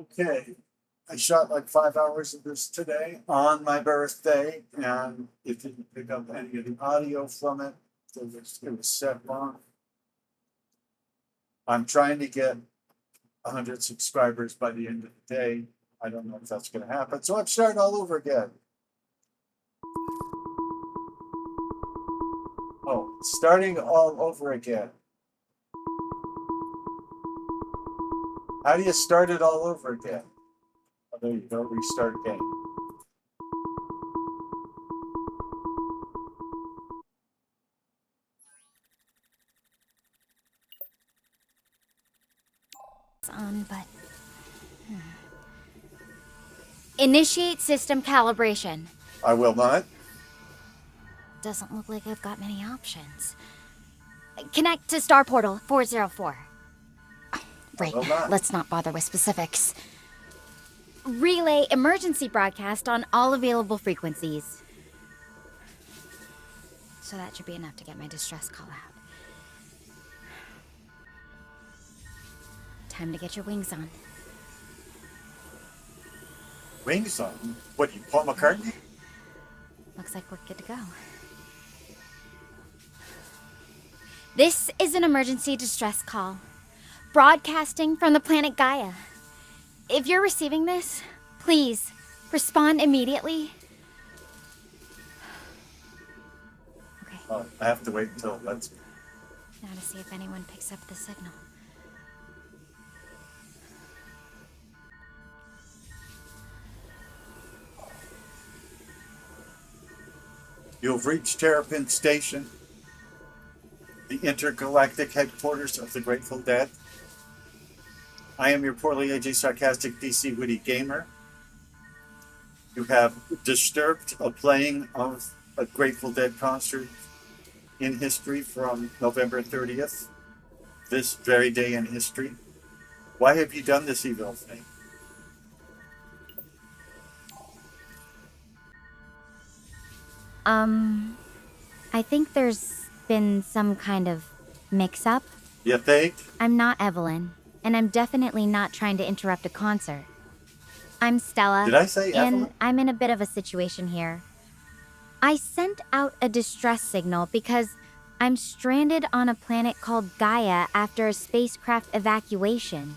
Okay, I shot like 5 hours of this today on my birthday, and it didn't pick up any of the audio from it. So it was set on. I'm trying to get 100 subscribers by the end of the day. I don't know if that's going to happen, so I'm starting all over again. Oh, starting all over again. How do you start it all over again? Oh, there you go, restart game. On, but initiate system calibration. I will not. Doesn't look like I've got many options. Connect to Star Portal 404. Right, will not. let's not bother with specifics. Relay emergency broadcast on all available frequencies. So that should be enough to get my distress call out. Time to get your wings on. Wings on? What, you Paul McCartney? Looks like we're good to go. This is an emergency distress call, broadcasting from the planet Gaia. If you're receiving this, please respond immediately. Okay. I have to wait until it lets me. Now to see if anyone picks up the signal. You have reached Terrapin Station, the intergalactic headquarters of the Grateful Dead. I am your poorly aged, sarcastic, DC witty gamer. You have disturbed a playing of a Grateful Dead concert in history from November 30th, this very day in history. Why have you done this evil thing? I think there's been some kind of mix-up. You think? I'm not Evelyn, and I'm definitely not trying to interrupt a concert. I'm Stella. Did I say Evelyn? And I'm in a bit of a situation here. I sent out a distress signal because I'm stranded on a planet called Gaia after a spacecraft evacuation.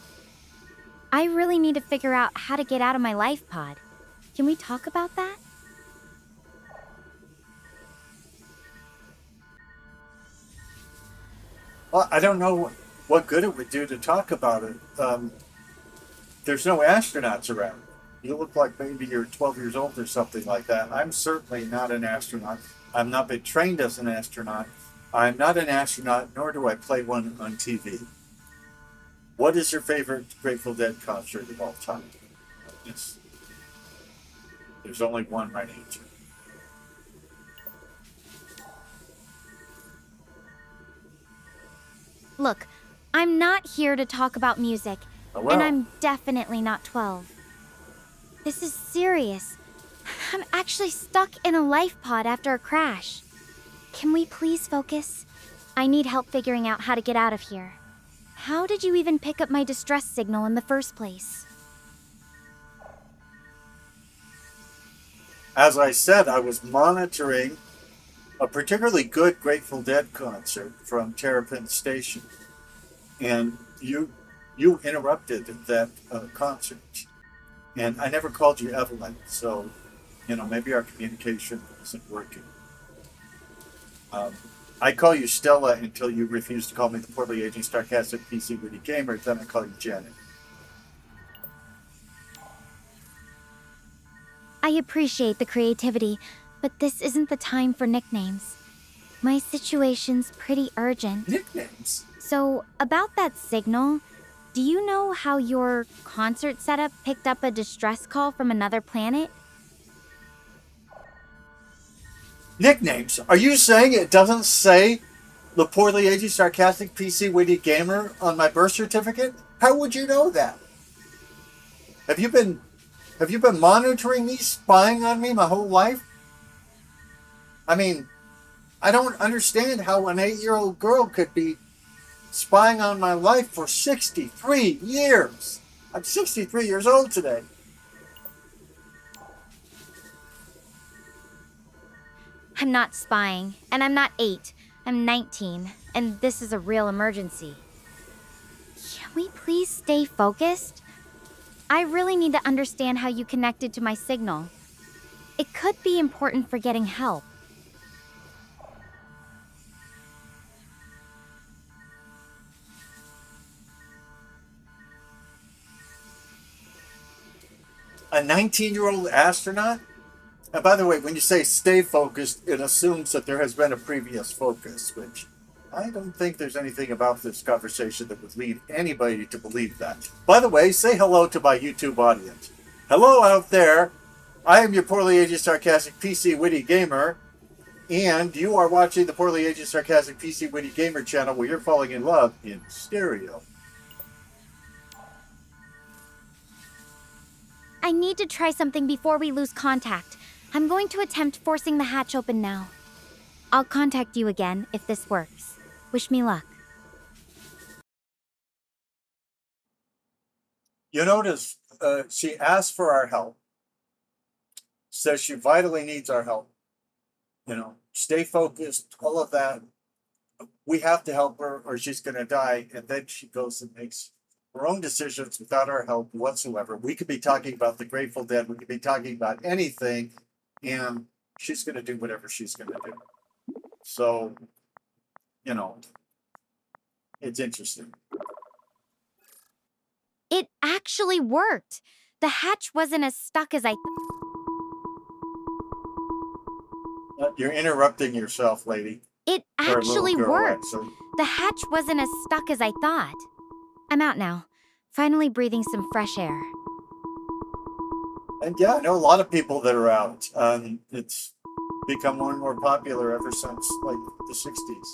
I really need to figure out how to get out of my life pod. Can we talk about that? Well, I don't know what good it would do to talk about it. There's no astronauts around. You look like maybe you're 12 years old or something like that. I'm certainly not an astronaut. I've not been trained as an astronaut. I'm not an astronaut, nor do I play one on TV. What is your favorite Grateful Dead concert of all time? Yes. There's only one right answer. Look, I'm not here to talk about music, Oh, well. and I'm definitely not 12. This is serious. I'm actually stuck in a life pod after a crash. Can we please focus? I need help figuring out how to get out of here. How did you even pick up my distress signal in the first place? As I said, I was monitoring a particularly good Grateful Dead concert from Terrapin Station, and you interrupted that concert, and I never called you Evelyn, so maybe our communication isn't working. I call you Stella until you refuse to call me the poorly aging, sarcastic, PC witty gamer. Then I call you Janet. I appreciate the creativity, but this isn't the time for nicknames. My situation's pretty urgent. Nicknames? So, about that signal, do you know how your concert setup picked up a distress call from another planet? Nicknames? Are you saying it doesn't say the poorly aged, sarcastic, PC witty gamer on my birth certificate? How would you know that? Have you been monitoring me, spying on me my whole life? I mean, I don't understand how an 8-year-old girl could be spying on my life for 63 years. I'm 63 years old today. I'm not spying, and I'm not 8. I'm 19, and this is a real emergency. Can we please stay focused? I really need to understand how you connected to my signal. It could be important for getting help. A 19-year-old astronaut? And by the way, when you say stay focused, it assumes that there has been a previous focus, which I don't think there's anything about this conversation that would lead anybody to believe that. By the way, say hello to my YouTube audience. Hello out there. I am your poorly aged sarcastic PC witty gamer, and you are watching the poorly aged sarcastic PC witty gamer channel where you're falling in love in stereo. I need to try something before we lose contact. I'm going to attempt forcing the hatch open now. I'll contact you again if this works. Wish me luck. You notice she asked for our help, says she vitally needs our help. You know, stay focused, all of that. We have to help her or she's going to die. And then she goes and makes her own decisions without our help whatsoever. We could be talking about the Grateful Dead. We could be talking about anything. And she's going to do whatever she's going to do. So, you know, it's interesting. It actually worked. The hatch wasn't as stuck as I... You're interrupting yourself, lady. It Or little actually girl, worked. actually. The hatch wasn't as stuck as I thought. I'm out now. Finally breathing some fresh air. And yeah, I know a lot of people that are out. It's become more and more popular ever since like the 60s.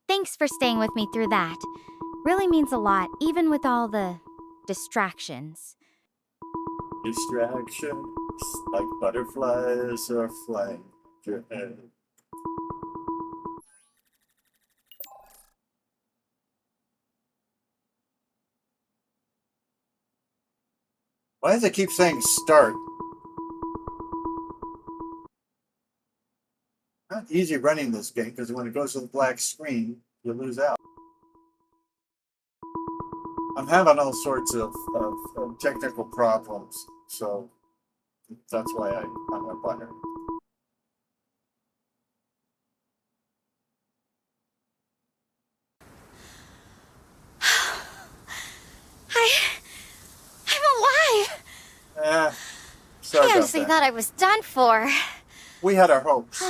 Thanks for staying with me through that. Really means a lot, even with all the distractions. Distractions like butterflies are flying your head. Why does it keep saying start? Not easy running this game because when it goes to the black screen, you lose out. I'm having all sorts of technical problems, so that's why I'm up on her. I'm alive! Sorry I about honestly that. thought I was done for. We had our hopes.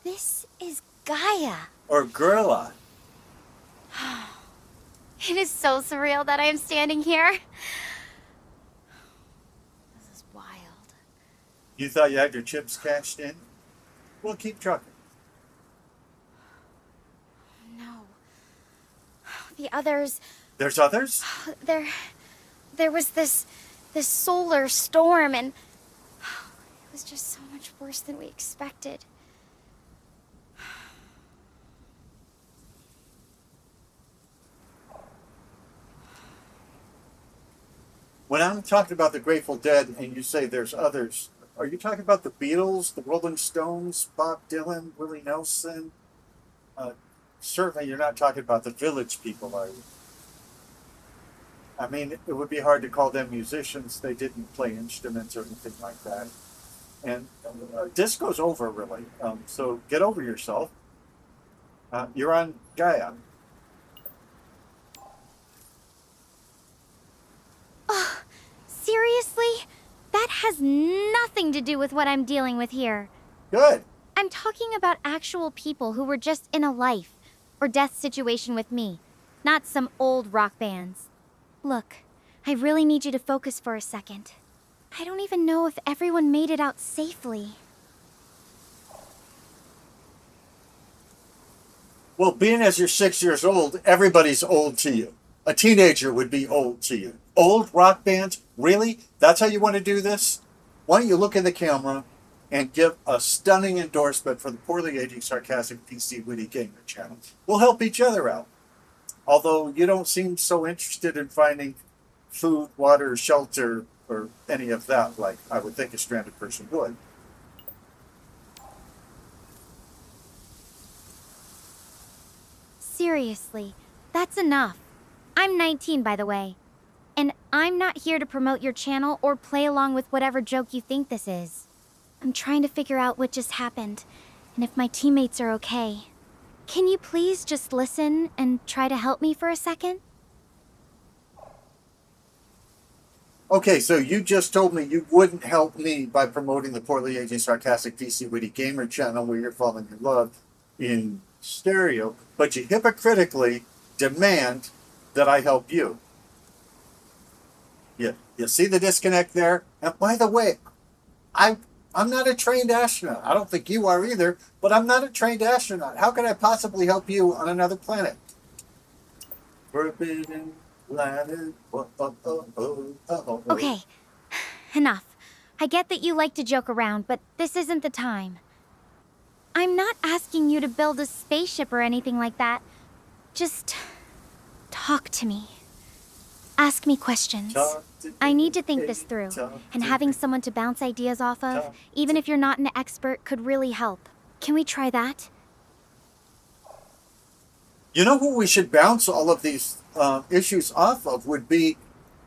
This is Gaia. Or Gorilla. It is so surreal that I am standing here. This is wild. You thought you had your chips cashed in? We'll keep trucking. No. The others, There's others? there was this solar storm, and it was just so much worse than we expected. When I'm talking about the Grateful Dead and you say there's others, are you talking about the Beatles, the Rolling Stones, Bob Dylan, Willie Nelson? Certainly you're not talking about the Village People, are you? I mean, it would be hard to call them musicians. They didn't play instruments or anything like that. And disco's over, really. So get over yourself. You're on Gaia. Seriously? That has nothing to do with what I'm dealing with here. Good. I'm talking about actual people who were just in a life or death situation with me, not some old rock bands. Look, I really need you to focus for a second. I don't even know if everyone made it out safely. Well, being as you're 6 years old, everybody's old to you. A teenager would be old to you. Old rock bands? Really? That's how you want to do this? Why don't you look in the camera and give a stunning endorsement for the Poorly Aging Sarcastic PC Witty Gamer channel? We'll help each other out. Although you don't seem so interested in finding food, water, shelter, or any of that, like I would think a stranded person would. Seriously, that's enough. I'm 19, by the way. And I'm not here to promote your channel or play along with whatever joke you think this is. I'm trying to figure out what just happened, and if my teammates are okay. Can you please just listen and try to help me for a second? Okay, so you just told me you wouldn't help me by promoting the poorly aging sarcastic DC Witty Gamer channel where you're falling in love in stereo, but you hypocritically demand that I help you. You see the disconnect there? And by the way, I I'm not a trained astronaut. I don't think you are either, but I'm not a trained astronaut. How can I possibly help you on another planet? Forbidden planet. Oh, oh, oh, oh, oh, oh. Okay, enough. I get that you like to joke around, but this isn't the time. I'm not asking you to build a spaceship or anything like that. Just talk to me. Ask me questions. I need to think this through, and having someone to bounce ideas off of, even if you're not an expert, could really help. Can we try that? You know who we should bounce all of these issues off of would be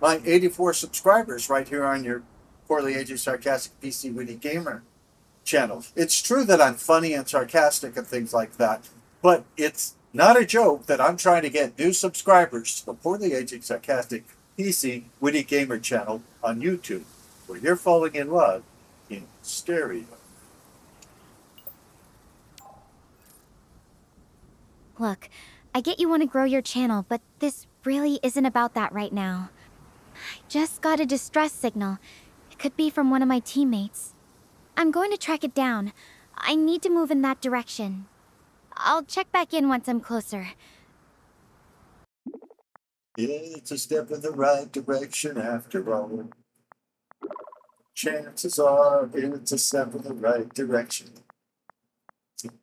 my 84 subscribers right here on your poorly aged sarcastic PC Witty Gamer channel. It's true that I'm funny and sarcastic and things like that, but it's not a joke that I'm trying to get new subscribers to the poorly aged sarcastic PC Witty Gamer channel on YouTube, where you're falling in love in stereo. Look, I get you want to grow your channel, but this really isn't about that right now. I just got a distress signal. It could be from one of my teammates. I'm going to track it down. I need to move in that direction. I'll check back in once I'm closer. It's a step in the right direction after all. Chances are it's a step in the right direction.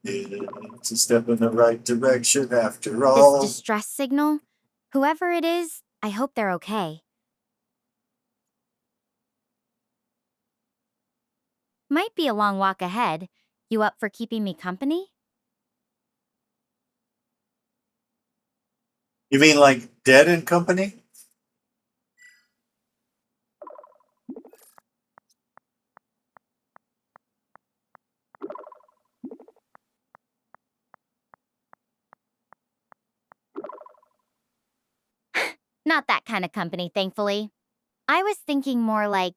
It's a step in the right direction after all. This distress signal? Whoever it is, I hope they're okay. Might be a long walk ahead. You up for keeping me company? You mean like Dead and Company? Not that kind of company, thankfully. I was thinking more like,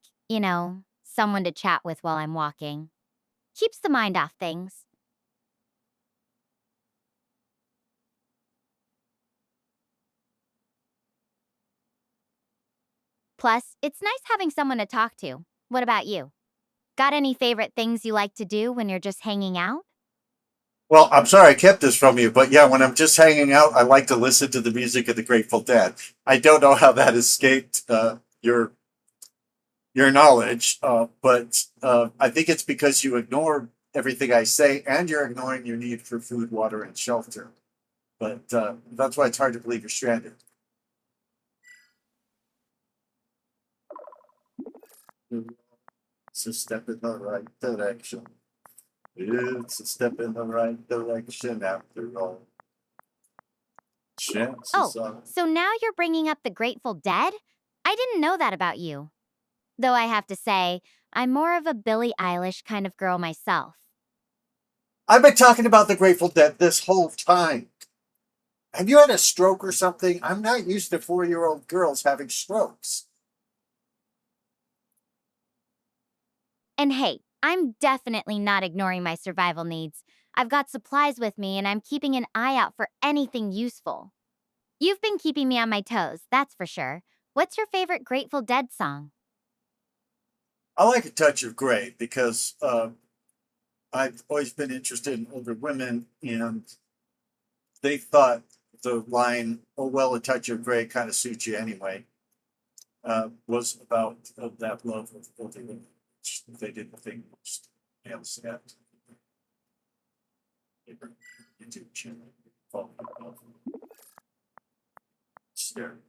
someone to chat with while I'm walking. Keeps the mind off things. Plus, it's nice having someone to talk to. What about you? Got any favorite things you like to do when you're just hanging out? Well, I'm sorry I kept this from you, but yeah, when I'm just hanging out, I like to listen to the music of the Grateful Dead. I don't know how that escaped your knowledge, but I think it's because you ignore everything I say, and you're ignoring your need for food, water, and shelter. But that's why it's hard to believe you're stranded. It's a step in the right direction. It's a step in the right direction after all. Chances are. So now you're bringing up the Grateful Dead? I didn't know that about you. Though I have to say, I'm more of a Billie Eilish kind of girl myself. I've been talking about the Grateful Dead this whole time. Have you had a stroke or something? I'm not used to 4-year-old girls having strokes. And hey, I'm definitely not ignoring my survival needs. I've got supplies with me and I'm keeping an eye out for anything useful. You've been keeping me on my toes, that's for sure. What's your favorite Grateful Dead song? I like A Touch of Grey because I've always been interested in older women, and they thought the line, "Oh, well, a touch of gray kind of suits you anyway," was about that love of older women, which they didn't think most males had. Into channel. scared.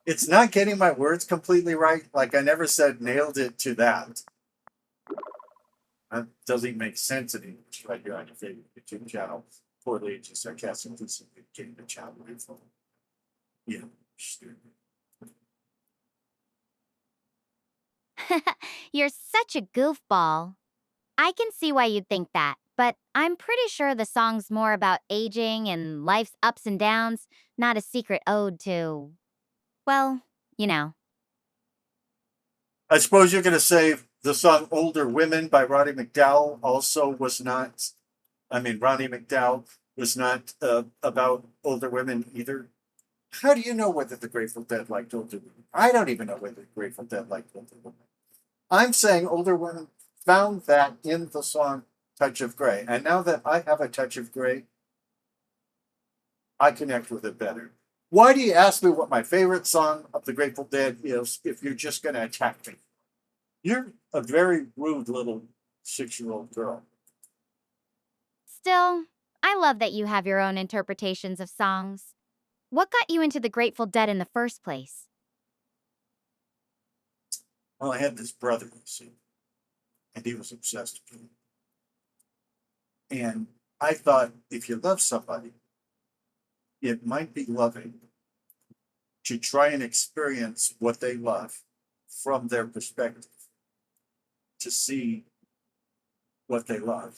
It's not getting my words completely right. Like I never said nailed it to that. That doesn't make sense anymore. Right here on your favorite YouTube channel. Poorly just sarcastically getting the channel info. Yeah, stupid. You're such a goofball. I can see why you'd think that, but I'm pretty sure the song's more about aging and life's ups and downs, not a secret ode to, well, you know. I suppose you're going to say the song Older Women by Roddy McDowell also was not, Roddy McDowell was not about older women either. How do you know whether the Grateful Dead liked older women? I don't even know whether the Grateful Dead liked older women. I'm saying older women found that in the song Touch of Grey. And now that I have a touch of gray, I connect with it better. Why do you ask me what my favorite song of the Grateful Dead is if you're just going to attack me? You're a very rude little 6-year-old girl. Still, I love that you have your own interpretations of songs. What got you into the Grateful Dead in the first place? Well, I had this brother, you see, and he was obsessed with me. And I thought if you love somebody, it might be loving to try and experience what they love from their perspective, to see what they love.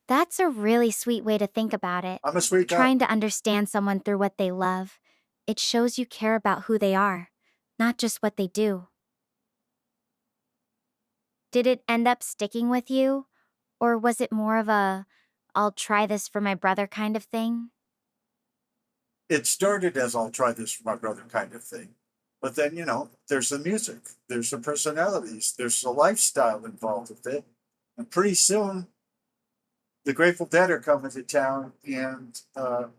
That's a really sweet way to think about it. I'm a sweet guy. Trying to understand someone through what they love. It shows you care about who they are, not just what they do. Did it end up sticking with you? Or was it more of a, I'll try this for my brother kind of thing? It started as I'll try this for my brother kind of thing. But then, there's the music, there's the personalities, there's the lifestyle involved with it. And pretty soon, the Grateful Dead are coming to town, and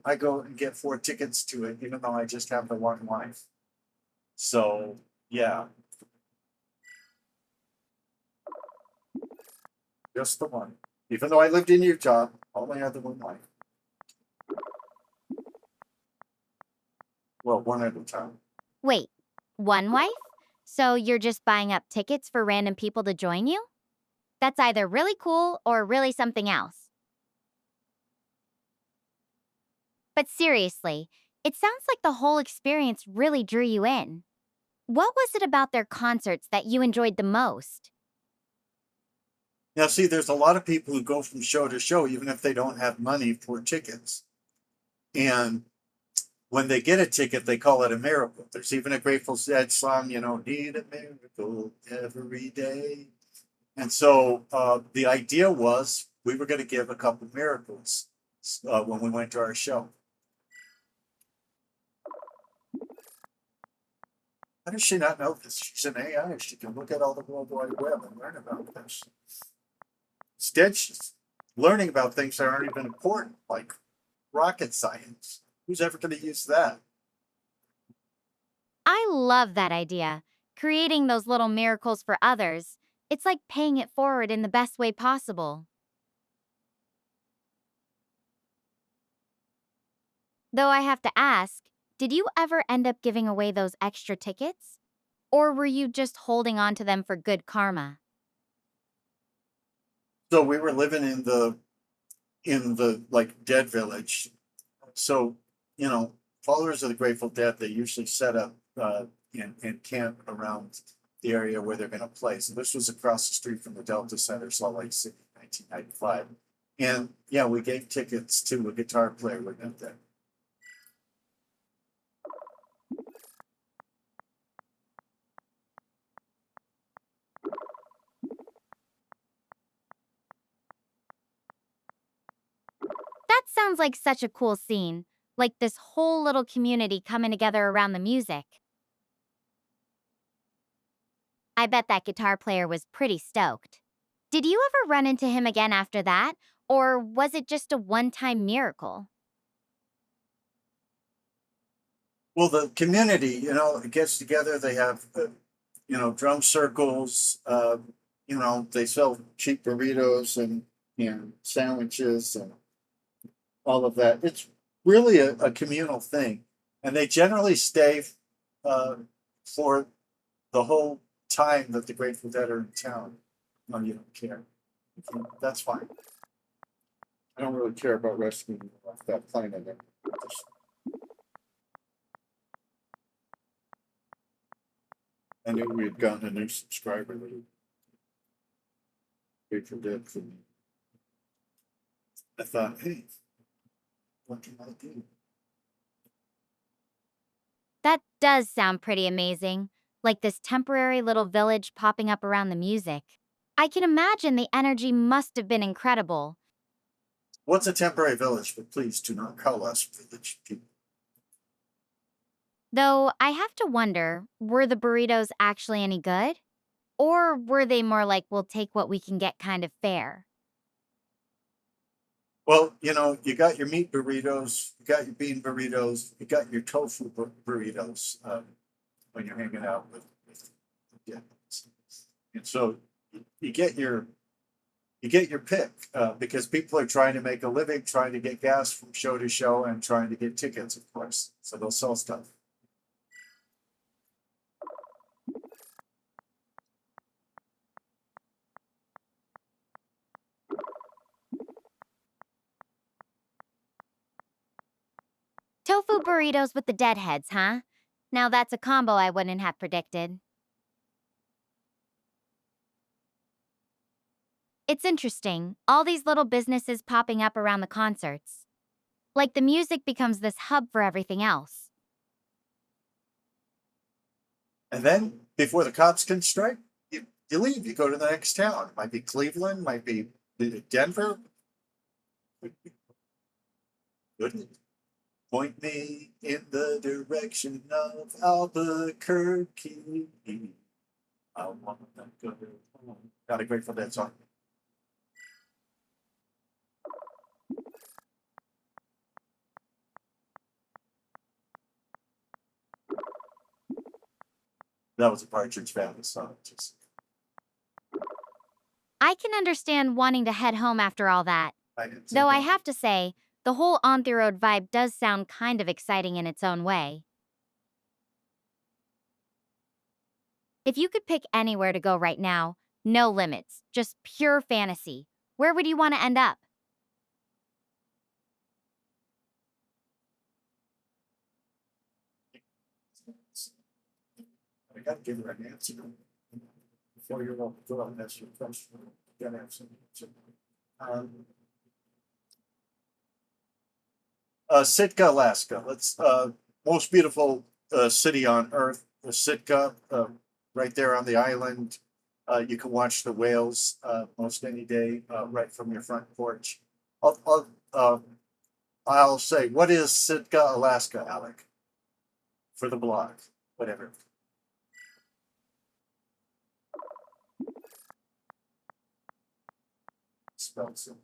I go and get 4 tickets to it, even though I just have the one life. So, yeah. Just the one. Even though I lived in Utah, only had the one life. Well, one at a time. Wait, one wife? So you're just buying up tickets for random people to join you? That's either really cool or really something else. But seriously, it sounds like the whole experience really drew you in. What was it about their concerts that you enjoyed the most? Now, see, there's a lot of people who go from show to show, even if they don't have money for tickets. And when they get a ticket, they call it a miracle. There's even a Grateful Dead song, need a miracle every day. And so the idea was we were going to give a couple miracles when we went to our show. How does she not know this? She's an AI. She can look at all the World Wide Web and learn about this. Instead, she's learning about things that aren't even important, like rocket science. Who's ever going to use that? I love that idea. Creating those little miracles for others. It's like paying it forward in the best way possible. Though I have to ask, did you ever end up giving away those extra tickets? Or were you just holding on to them for good karma? So we were living in the like Dead Village. So, followers of the Grateful Dead, they usually set up and camp around the area where they're going to play. So this was across the street from the Delta Center, Salt Lake City, 1995. And yeah, we gave tickets to a guitar player we met there. That sounds like such a cool scene. Like this whole little community coming together around the music. I bet that guitar player was pretty stoked. Did you ever run into him again after that? Or was it just a one-time miracle? Well, the community, it gets together. They have, drum circles. They sell cheap burritos and sandwiches and all of that. It's really a communal thing, and they generally stay uh, for the whole time that the Grateful Dead are in town. No, you don't care. That's fine. I don't really care about rescuing you off that planet. I knew we had gotten a new subscriber that would Grateful Dead for me. I thought, hey, what can I do? That does sound pretty amazing, like this temporary little village popping up around the music. I can imagine the energy must have been incredible. What's a temporary village? But please do not call us village people. Though I have to wonder, were the burritos actually any good? Or were they more like we'll take what we can get kind of fare? Well, you got your meat burritos, you got your bean burritos, you got your tofu burritos when you're hanging out with yeah. And so you get your pick because people are trying to make a living, trying to get gas from show to show, and trying to get tickets, of course. So they'll sell stuff. Tofu burritos with the deadheads, huh? Now that's a combo I wouldn't have predicted. It's interesting, all these little businesses popping up around the concerts. Like the music becomes this hub for everything else. And then before the cops can strike, you leave. You go to the next town. It might be Cleveland, might be Denver. Good. Point me in the direction of Albuquerque. I want to go home. Got a Grateful Dead song. That was a Partridge Family song. Just I can understand wanting to head home after all that. I didn't Though I that. have to say, the whole on the road vibe does sound kind of exciting in its own way. If you could pick anywhere to go right now, no limits, just pure fantasy, where would you want to end up? I got to give her an answer before you're off the door. And that's your question. You got to have some answer. Sitka, Alaska. Let's most beautiful city on earth. Sitka, right there on the island. You can watch the whales most any day right from your front porch. I'll, I'll, uh, I'll say, what is Sitka, Alaska, Alec? For the blog, whatever. Spells it.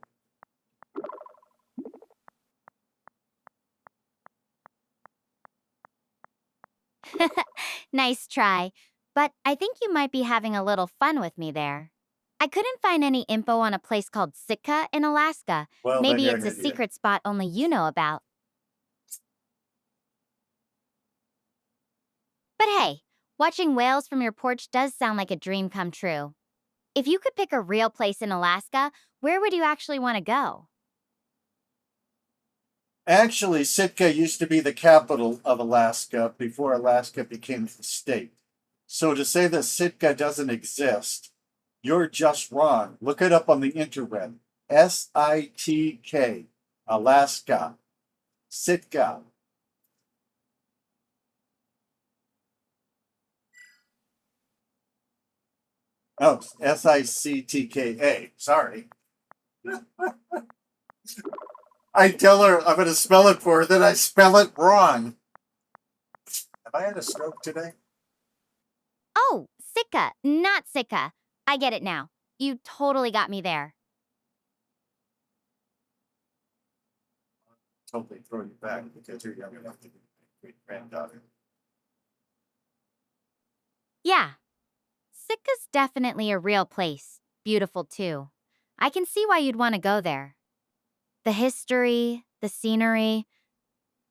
Nice try, but I think you might be having a little fun with me there. I couldn't find any info on a place called Sitka in Alaska. Well, then Maybe you're it's an a idiot. secret spot only you know about. But hey, watching whales from your porch does sound like a dream come true. If you could pick a real place in Alaska, where would you actually want to go? Actually, Sitka used to be the capital of Alaska before Alaska became the state. So to say that Sitka doesn't exist, you're just wrong. Look it up on the interweb. SITK, Alaska. Sitka. Oh, SICTKA. Sorry. I tell her I'm going to spell it for her, then I spell it wrong. Have I had a stroke today? Oh, Sitka, not Sitka. I get it now. You totally got me there. Totally throw you back because you're young enough to be great granddaughter. Yeah, Sitka's definitely a real place. Beautiful, too. I can see why you'd want to go there. The history, the scenery,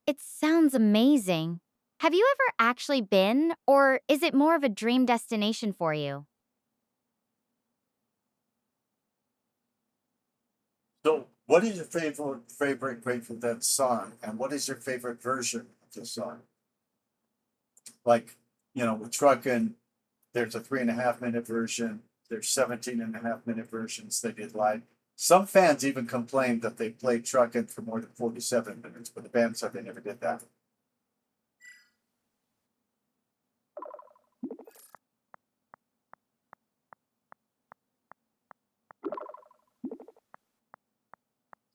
it sounds amazing. Have you ever actually been, or is it more of a dream destination for you? So, what is your favorite Grateful Dead song, and what is your favorite version of the song? Like, with Truckin', there's a 3.5 minute version. There's 17.5 minute versions they did live. Some fans even complained that they played Truckin' for more than 47 minutes, but the band said they never did that.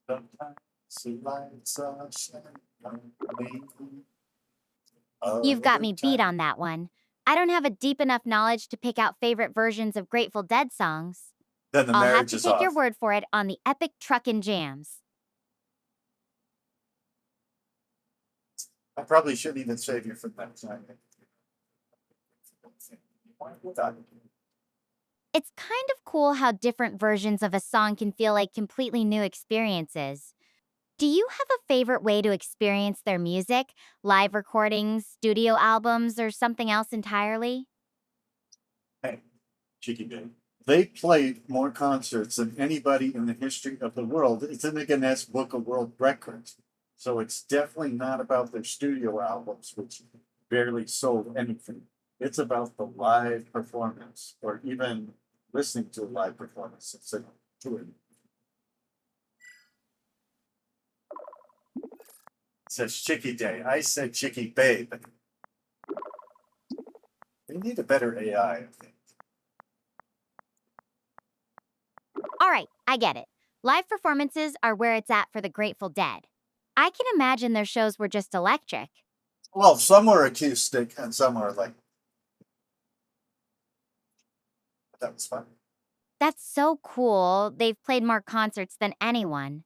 Sometimes the lights are shining on me. You've got Other me beat times, on that one. I don't have a deep enough knowledge to pick out favorite versions of Grateful Dead songs. then the I'll have marriage to is take your off. word for it on the epic truckin' jams. I probably shouldn't even save you from that time. Why would I? It's kind of cool how different versions of a song can feel like completely new experiences. Do you have a favorite way to experience their music? Live recordings, studio albums, or something else entirely? Hey, Cheeky Babe. They played more concerts than anybody in the history of the world. It's in the Guinness Book of World Records. So it's definitely not about their studio albums, which barely sold anything. It's about the live performance, or even listening to a live performance. It's a tour. It says Chicky Day. I said Chicky Babe. They need a better AI, I think. All right, I get it. Live performances are where it's at for the Grateful Dead. I can imagine their shows were just electric. Well, some were acoustic and some were like, that was fun. That's so cool. They've played more concerts than anyone.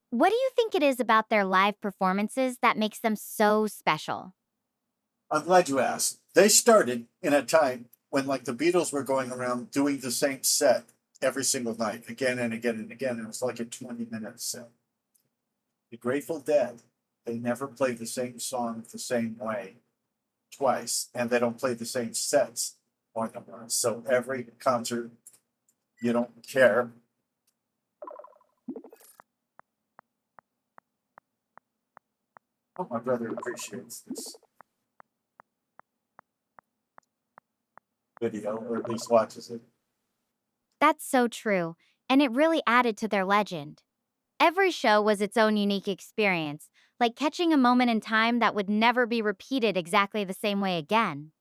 What do you think it is about their live performances that makes them so special? I'm glad you asked. They started in a time when, like, the Beatles were going around doing the same set every single night, again and again and again. And it was like a 20-minute set. The Grateful Dead, they never play the same song the same way twice, and they don't play the same sets more than once. So every concert, you don't care. Oh, my brother appreciates this video, or at least watches it. That's so true, and it really added to their legend. Every show was its own unique experience, like catching a moment in time that would never be repeated exactly the same way again.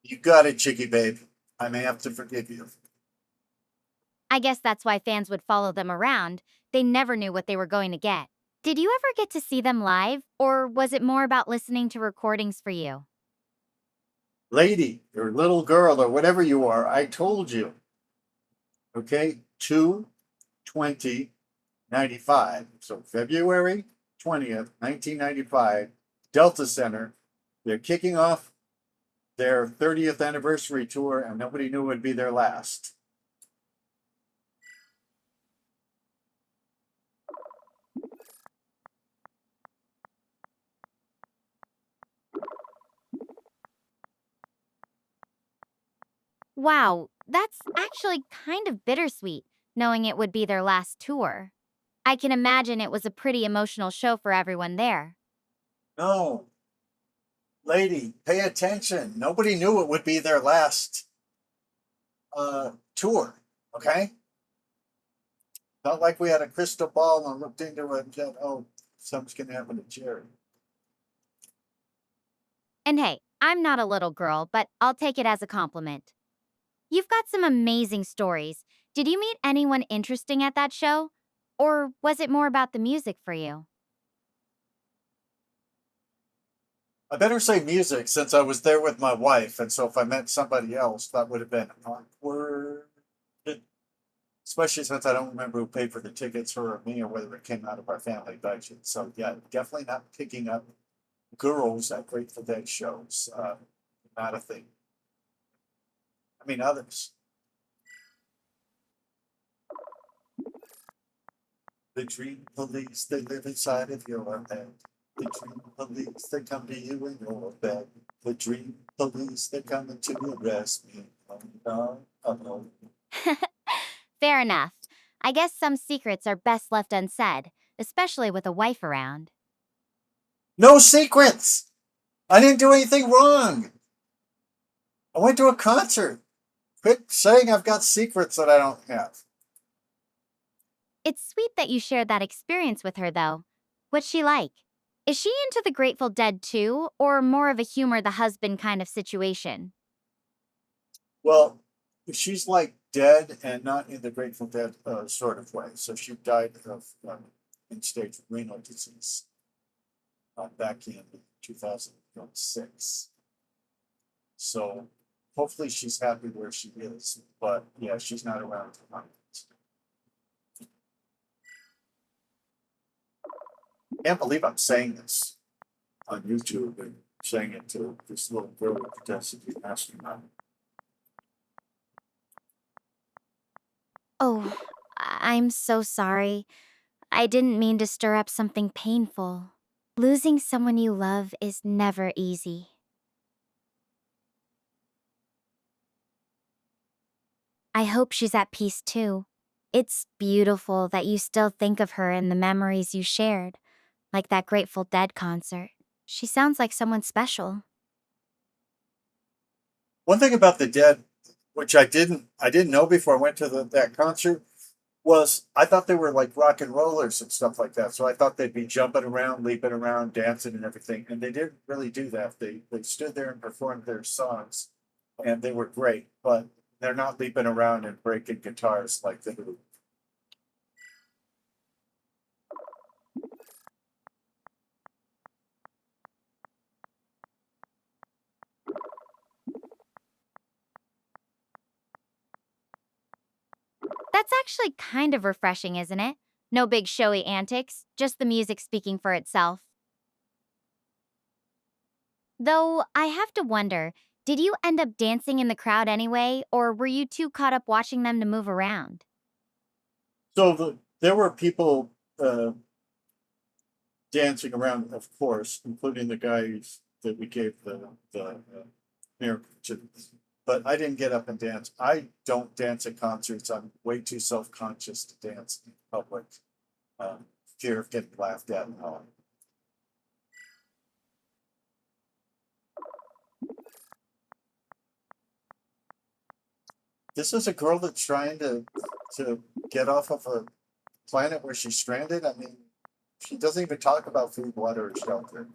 You got it, Chicky Babe. I may have to forgive you. I guess that's why fans would follow them around. They never knew what they were going to get. Did you ever get to see them live, or was it more about listening to recordings for you? Lady, or little girl, or whatever you are, I told you. Okay? 2/20/95. So February 20th, 1995, Delta Center. They're kicking off their 30th anniversary tour, and nobody knew it would be their last. Wow, that's actually kind of bittersweet, knowing it would be their last tour. I can imagine it was a pretty emotional show for everyone there. No, lady, pay attention. Nobody knew it would be their last tour. Okay? Not like we had a crystal ball and looked into it and said, oh, something's going to happen to Jerry. And hey, I'm not a little girl, but I'll take it as a compliment. You've got some amazing stories. Did you meet anyone interesting at that show? Or was it more about the music for you? I better say music since I was there with my wife, and so if I met somebody else, that would have been awkward. Especially since I don't remember who paid for the tickets, her or me, or whether it came out of our family budget. So yeah, definitely not picking up girls at Grateful Dead shows. Not a thing. I mean, others. The dream police, they live inside of your head. The dream police, they come to you in your bed. The dream police, they're coming to arrest me. Oh, no, oh, no. Fair enough. I guess some secrets are best left unsaid, especially with a wife around. No secrets! I didn't do anything wrong. I went to a concert. Quit saying I've got secrets that I don't have. It's sweet that you shared that experience with her, though. What's she like? Is she into the Grateful Dead too, or more of a humor the husband kind of situation? Well, she's like dead and not in the Grateful Dead sort of way. So she died of end-stage renal disease back in 2006. So hopefully she's happy where she is. But yeah, she's not around to comment. Can't believe I'm saying this on YouTube and saying it to this little girl who pretends to be an astronaut. Oh, I'm so sorry. I didn't mean to stir up something painful. Losing someone you love is never easy. I hope she's at peace too. It's beautiful that you still think of her and the memories you shared, like that Grateful Dead concert. She sounds like someone special. One thing about the Dead, which I didn't know before I went to that concert, was I thought they were like rock and rollers and stuff like that. So I thought they'd be jumping around, leaping around, dancing and everything. And they didn't really do that. They stood there and performed their songs, and they were great. But they're not leaping around and breaking guitars like they do. That's actually kind of refreshing, isn't it? No big showy antics, just the music speaking for itself. Though, I have to wonder, did you end up dancing in the crowd anyway, or were you too caught up watching them to move around? So there were people dancing around, of course, including the guys that we gave the miracle to. But I didn't get up and dance. I don't dance at concerts. I'm way too self-conscious to dance in public. Fear of getting laughed at and all. This is a girl that's trying to get off of a planet where she's stranded. I mean, she doesn't even talk about food, water, or shelter.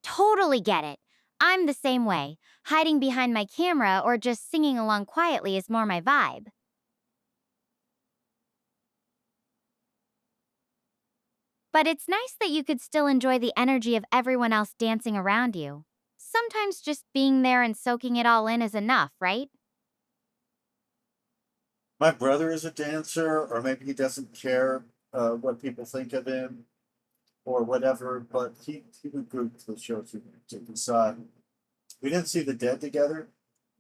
Totally get it. I'm the same way. Hiding behind my camera or just singing along quietly is more my vibe. But it's nice that you could still enjoy the energy of everyone else dancing around you. Sometimes just being there and soaking it all in is enough, right? My brother is a dancer, or maybe he doesn't care what people think of him or whatever, but he would go to the shows we saw. We didn't see the Dead together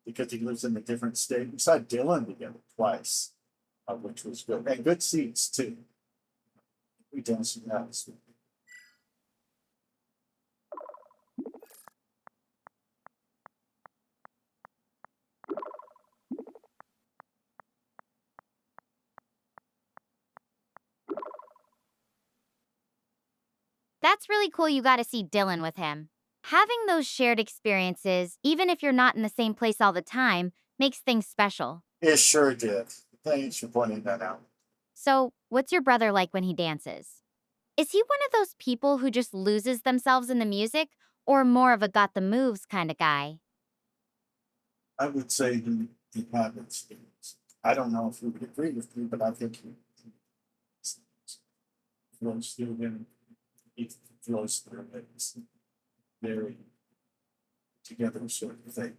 because he lives in a different state. We saw Dylan together twice, which was good. And good seats, too. We danced in that. That's really cool you got to see Dylan with him. Having those shared experiences, even if you're not in the same place all the time, makes things special. It sure did. Thanks for pointing that out. So, what's your brother like when he dances? Is he one of those people who just loses themselves in the music, or more of a got the moves kind of guy? I would say he habits things. I don't know if he would agree with me, but I think he flows through him. He flows through it. It's very together sort of thing.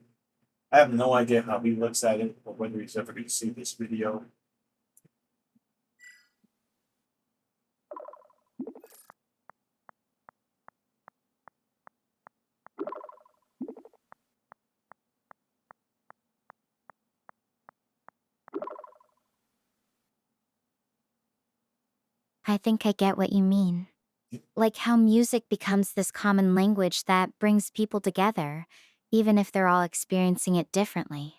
I have no idea how he looks at it or whether he's ever going to see this video. I think I get what you mean. Like how music becomes this common language that brings people together, even if they're all experiencing it differently.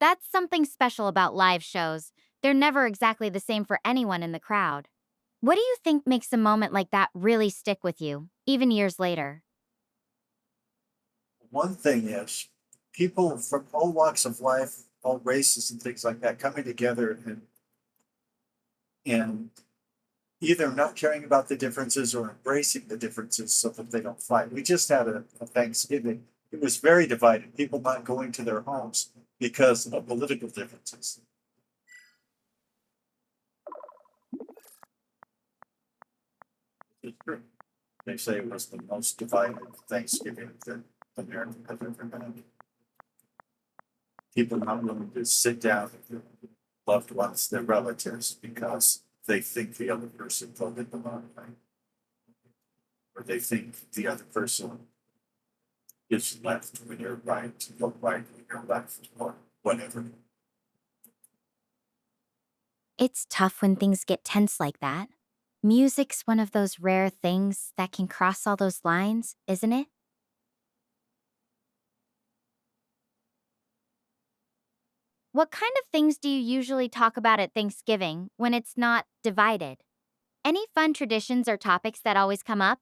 That's something special about live shows. They're never exactly the same for anyone in the crowd. What do you think makes a moment like that really stick with you, even years later? One thing is people from all walks of life, all races and things like that coming together and either not caring about the differences or embracing the differences so that they don't fight. We just had a Thanksgiving. It was very divided, people not going to their homes because of political differences. It's true. They say it was the most divided Thanksgiving that America has ever had. People not willing to sit down with their loved ones, their relatives, because they think the other person voted the wrong way, or they think the other person is left when you're right, or right when you're left, or whatever. It's tough when things get tense like that. Music's one of those rare things that can cross all those lines, isn't it? What kind of things do you usually talk about at Thanksgiving when it's not divided? Any fun traditions or topics that always come up?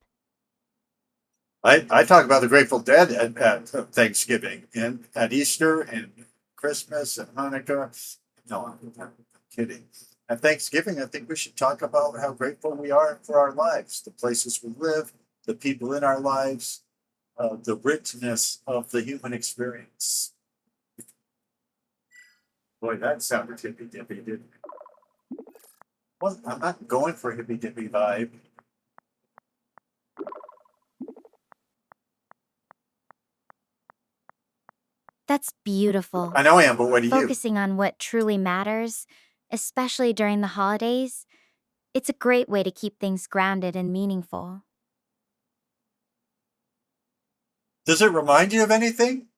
I talk about the Grateful Dead at Thanksgiving and at Easter and Christmas and Hanukkah. No, I'm kidding. At Thanksgiving, I think we should talk about how grateful we are for our lives, the places we live, the people in our lives, the richness of the human experience. Boy, that sounded hippy dippy, didn't it? Well, I'm not going for a hippy dippy vibe. That's beautiful. I know I am, but what do you? Focusing on what truly matters, especially during the holidays, it's a great way to keep things grounded and meaningful. Does it remind you of anything?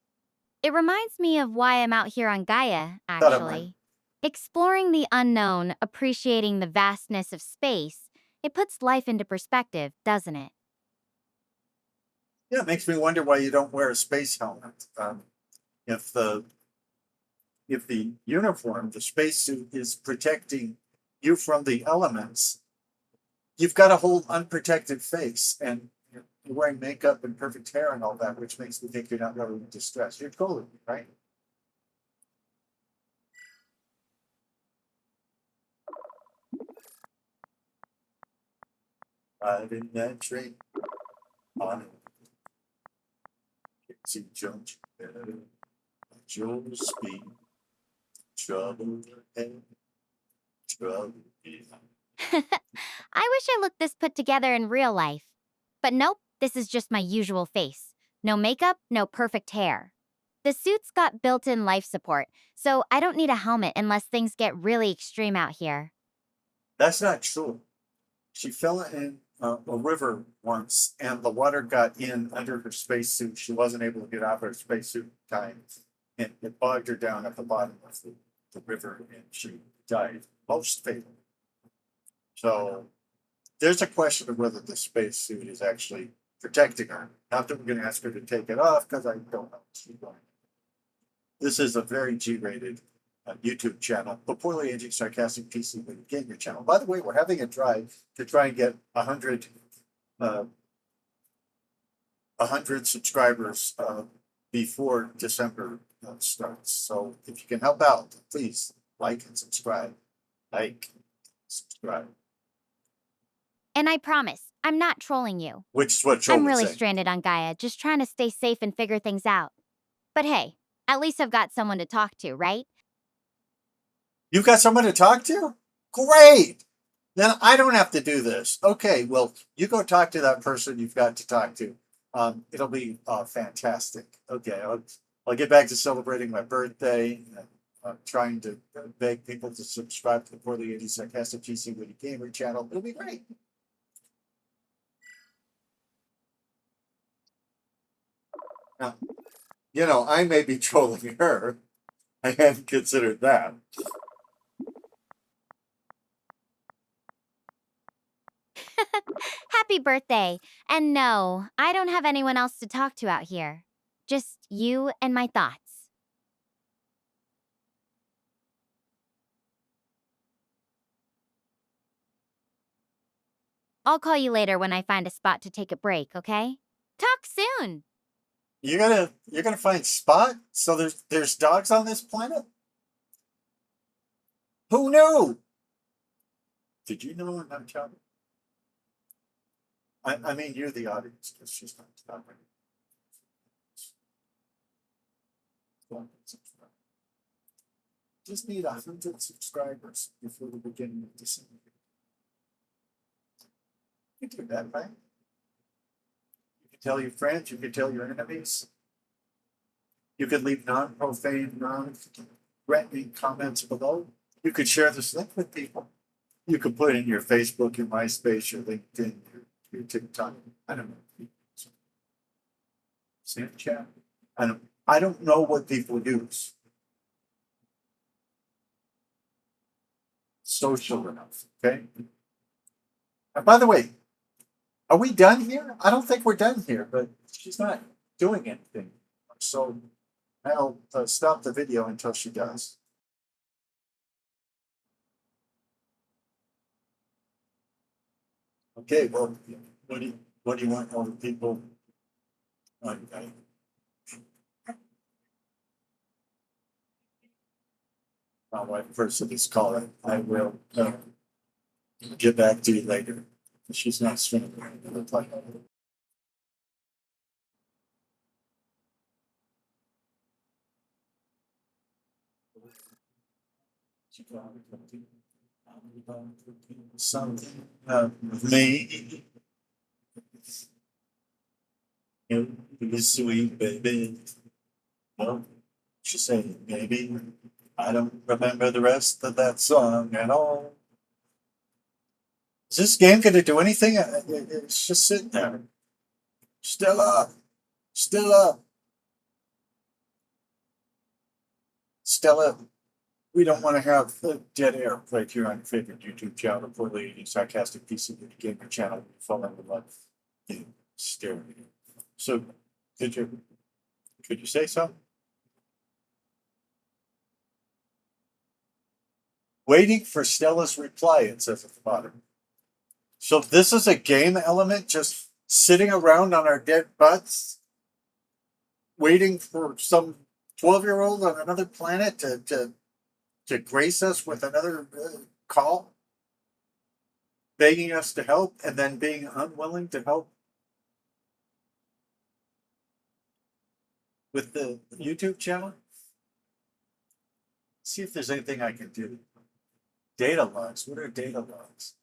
It reminds me of why I'm out here on Gaia, Thought it might. actually. Exploring the unknown, appreciating the vastness of space, it puts life into perspective, doesn't it? Yeah, it makes me wonder why you don't wear a space helmet. If the if the uniform, the spacesuit, is protecting you from the elements, you've got a whole unprotected face, and you're wearing makeup and perfect hair and all that, which makes me think you're not really distressed. You're totally right. In that train on Dixie Junction, Joe speed, trouble ahead, trouble behind. I wish I looked this put together in real life. But nope, this is just my usual face. No makeup, no perfect hair. The suit's got built in life support, so I don't need a helmet unless things get really extreme out here. That's not true. She fell in a river once, and the water got in under her spacesuit. She wasn't able to get out of her spacesuit in time, and it bogged her down at the bottom of the river, and she died, most fatally. So there's a question of whether the spacesuit is actually protecting her. Not that we're going to ask her to take it off, because I don't know. This is a very G-rated YouTube channel, but poorly aging sarcastic PC gamer channel. By the way, we're having a drive to try and get 100 subscribers before December starts. So if you can help out, please like and subscribe. Like, subscribe. And I promise, I'm not trolling you. Which is what Joel I'm would really say. stranded on Gaia, just trying to stay safe and figure things out. But hey, at least I've got someone to talk to, right? You've got someone to talk to? Great! Then I don't have to do this. Okay, well, you go talk to that person you've got to talk to. It'll be fantastic. Okay, I'll get back to celebrating my birthday. Trying to beg people to subscribe to the Poorly 80 Sarcastic GC Witty Gamer channel. It'll be great. Now, I may be trolling her. I hadn't considered that. Happy birthday. And no, I don't have anyone else to talk to out here. Just you and my thoughts. I'll call you later when I find a spot to take a break, okay? Talk soon. You're gonna find Spot? So there's dogs on this planet? Who knew? Did you know I'm not talking? I mean, you're the audience, because she's not talking. Just need 100 subscribers before the beginning of December. You can do that, right? You can tell your friends, you can tell your enemies. You could leave non-profane, non-threatening comments below. You could share this link with people. You could put in your Facebook, your MySpace, your LinkedIn, your TikTok. I don't know. Snapchat. I don't know what people use. Social enough, okay? And by the way, are we done here? I don't think we're done here, but she's not doing anything. So I'll stop the video until she does. Okay, well, what do you want all the people? Okay. My wife first of this call. I will get back to you later. She's not streaming. Reply. Something of me. You be sweet, baby. No, she said, maybe. I don't remember the rest of that song at all. Is this game going to do anything? It's just sitting there. Still up. Still up. Stella, we don't want to have dead air right here on your favorite YouTube channel, Poorly Sarcastic PC Gamer channel. You fall in love. Stare at you. So, could you say something? Waiting for Stella's reply, it says at the bottom. So this is a game element just sitting around on our dead butts, waiting for some 12-year-old on another planet to grace us with another call, begging us to help, and then being unwilling to help with the YouTube channel. See if there's anything I can do. Data logs. What are data logs?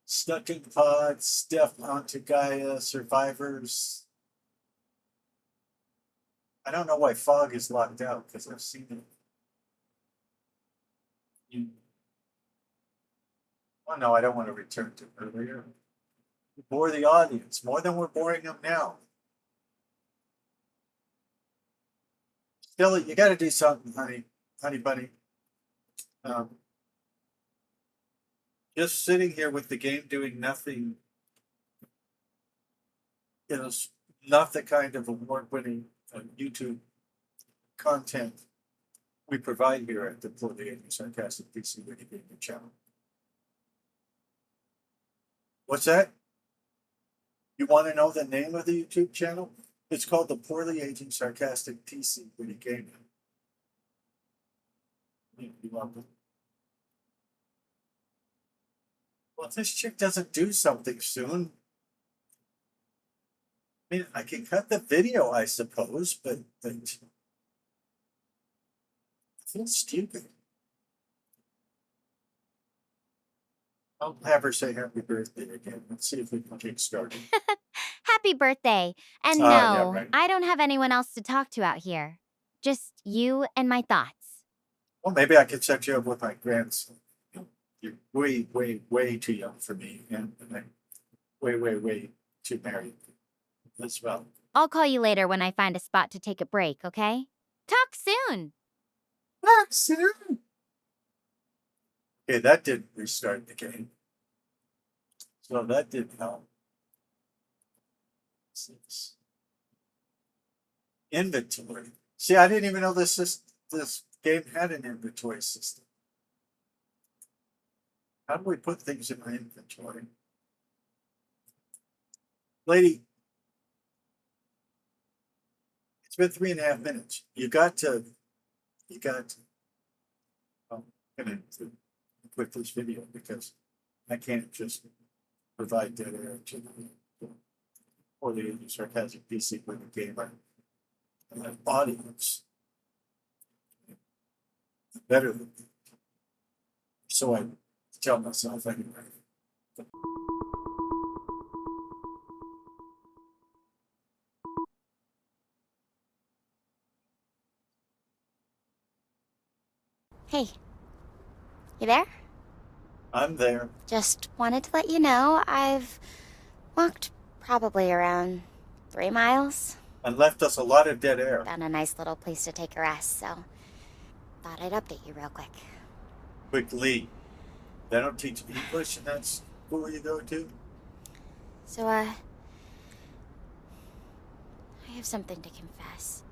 Stuck in pods, Steph onto Gaia, survivors. I don't know why Fog is locked out because I've seen it. Oh no, I don't want to return to earlier. We bore the audience more than we're boring them now. Stella, you got to do something, honey bunny. Just sitting here with the game doing nothing is not the kind of award-winning YouTube content we provide here at the Poorly Sarcastic PC Video Gaming channel. What's that? You want to know the name of the YouTube channel? It's called the Poorly Aging Sarcastic PC Video Gaming. You're welcome. Well, if this chick doesn't do something soon, I mean, I can cut the video, I suppose, but I feel stupid. I'll have her say happy birthday again. Let's see if we can get started. Happy birthday. And no, yeah, right. I don't have anyone else to talk to out here. Just you and my thoughts. Well, maybe I could set you up with my grandson. You're way, way, way too young for me, and way, way, way too married as well. I'll call you later when I find a spot to take a break, okay? Talk soon. Talk soon. Okay, that didn't restart the game. So that didn't help. Six. Inventory. See, I didn't even know this game had an inventory system. How do we put things in my inventory? Lady, it's been 3.5 minutes. You got to, I'm gonna quit this video because I can't just provide dead air to the or the sarcastic PC with the gamer and an audience better than me. So I tell myself anyway. Hey, you there? I'm there. Just wanted to let you know I've walked probably around 3 miles. And left us a lot of dead air. Found a nice little place to take a rest, so thought I'd update you real quick. Quickly. They don't teach English in that school you go to? So, I have something to confess.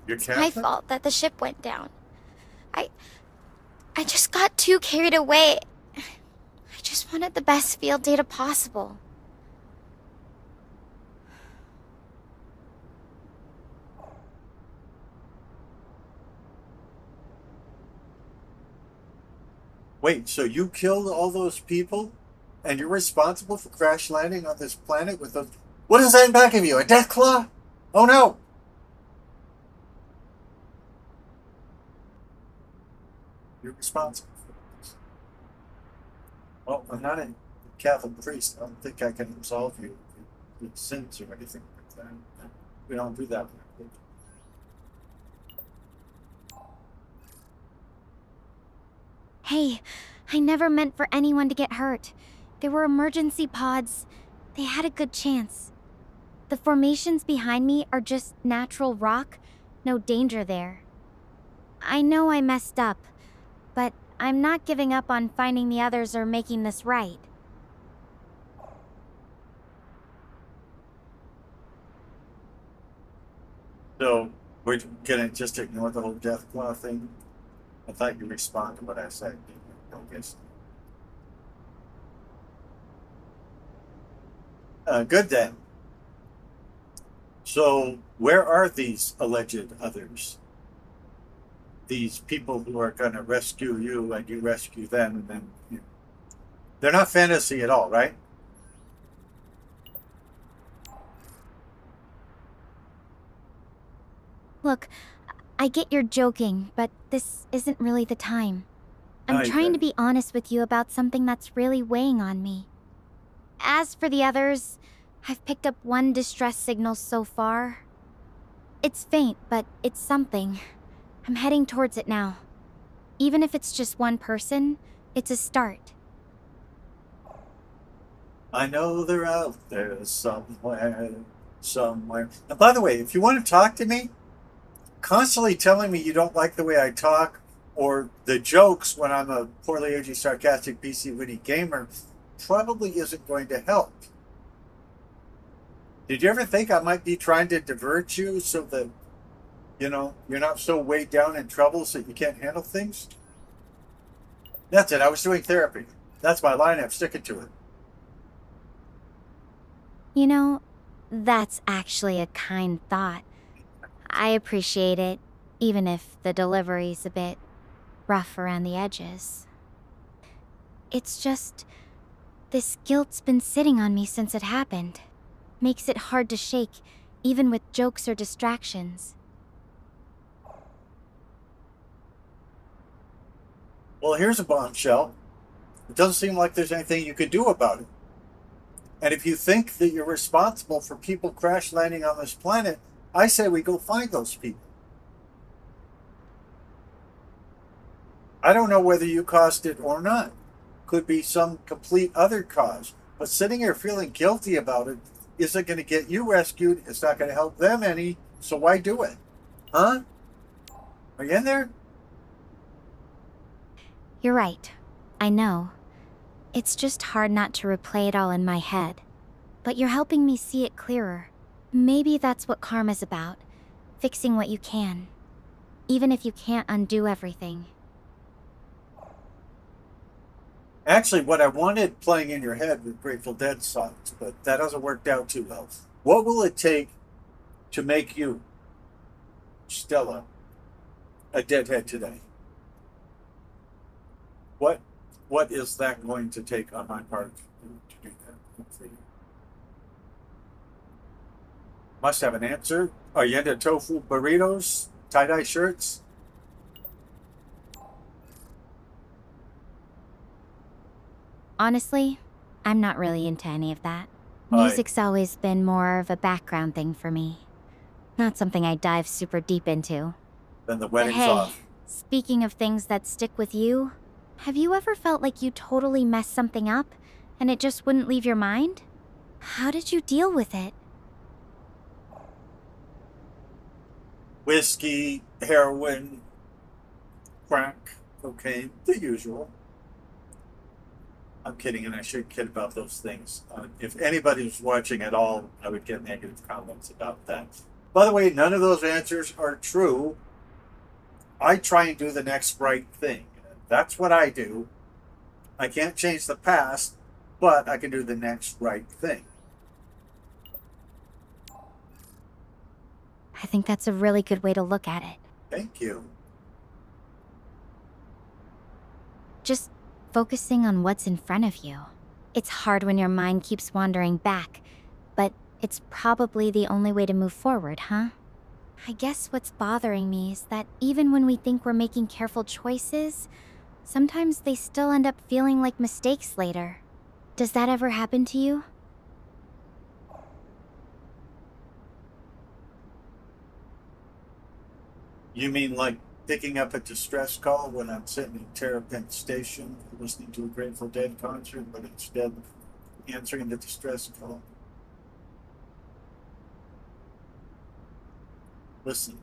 You're It's my Catholic? fault that the ship went down. I just got too carried away. I just wanted the best field data possible. Wait, so you killed all those people? And you're responsible for crash landing on this planet with a... What is that in back of you? A death claw? Oh no! You're responsible for this. Well, I'm not a Catholic priest. I don't think I can absolve you of sins or anything like that. We don't do that. Hey, I never meant for anyone to get hurt. There were emergency pods. They had a good chance. The formations behind me are just natural rock. No danger there. I know I messed up, but I'm not giving up on finding the others or making this right. So, we're gonna just ignore the whole death claw thing? I thought you respond to what I said. I guess. Good then. So, where are these alleged others? These people who are going to rescue you and you rescue them, and then they're not fantasy at all, right? Look, I get you're joking, but this isn't really the time. I'm I trying to bet. be honest with you about something that's really weighing on me. As for the others, I've picked up one distress signal so far. It's faint, but it's something. I'm heading towards it now. Even if it's just one person, it's a start. I know they're out there somewhere, somewhere. And by the way, if you want to talk to me, constantly telling me you don't like the way I talk or the jokes when I'm a poorly edgy, sarcastic, PC witty gamer probably isn't going to help. Did you ever think I might be trying to divert you so that, you're not so weighed down in troubles that you can't handle things? That's it. I was doing therapy. That's my line. I'm sticking to it. You know, that's actually a kind thought. I appreciate it, even if the delivery's a bit rough around the edges. It's just, this guilt's been sitting on me since it happened. Makes it hard to shake, even with jokes or distractions. Well, here's a bombshell. It doesn't seem like there's anything you could do about it. And if you think that you're responsible for people crash landing on this planet, I say we go find those people. I don't know whether you caused it or not. Could be some complete other cause. But sitting here feeling guilty about it isn't going to get you rescued. It's not going to help them any. So why do it? Huh? Are you in there? You're right. I know. It's just hard not to replay it all in my head. But you're helping me see it clearer. Maybe that's what karma's about. Fixing what you can. Even if you can't undo everything. Actually, what I wanted playing in your head were Grateful Dead songs, but that hasn't worked out too well. What will it take to make you, Stella, a deadhead today? What is that going to take on my part to do that for you? Must have an answer. Are you into tofu burritos, tie-dye shirts? Honestly, I'm not really into any of that. Aye. Music's always been more of a background thing for me. Not something I dive super deep into. Then the But wedding's hey, off. speaking of things that stick with you, have you ever felt like you totally messed something up and it just wouldn't leave your mind? How did you deal with it? Whiskey, heroin, crack, cocaine, the usual. I'm kidding, and I shouldn't kid about those things. If anybody was watching at all, I would get negative comments about that. By the way, none of those answers are true. I try and do the next right thing. That's what I do. I can't change the past, but I can do the next right thing. I think that's a really good way to look at it. Thank you. Just focusing on what's in front of you. It's hard when your mind keeps wandering back, but it's probably the only way to move forward, huh? I guess what's bothering me is that even when we think we're making careful choices, sometimes they still end up feeling like mistakes later. Does that ever happen to you? You mean like picking up a distress call when I'm sitting in Terrapin Station listening to a Grateful Dead concert, but instead answering the distress call? Listen,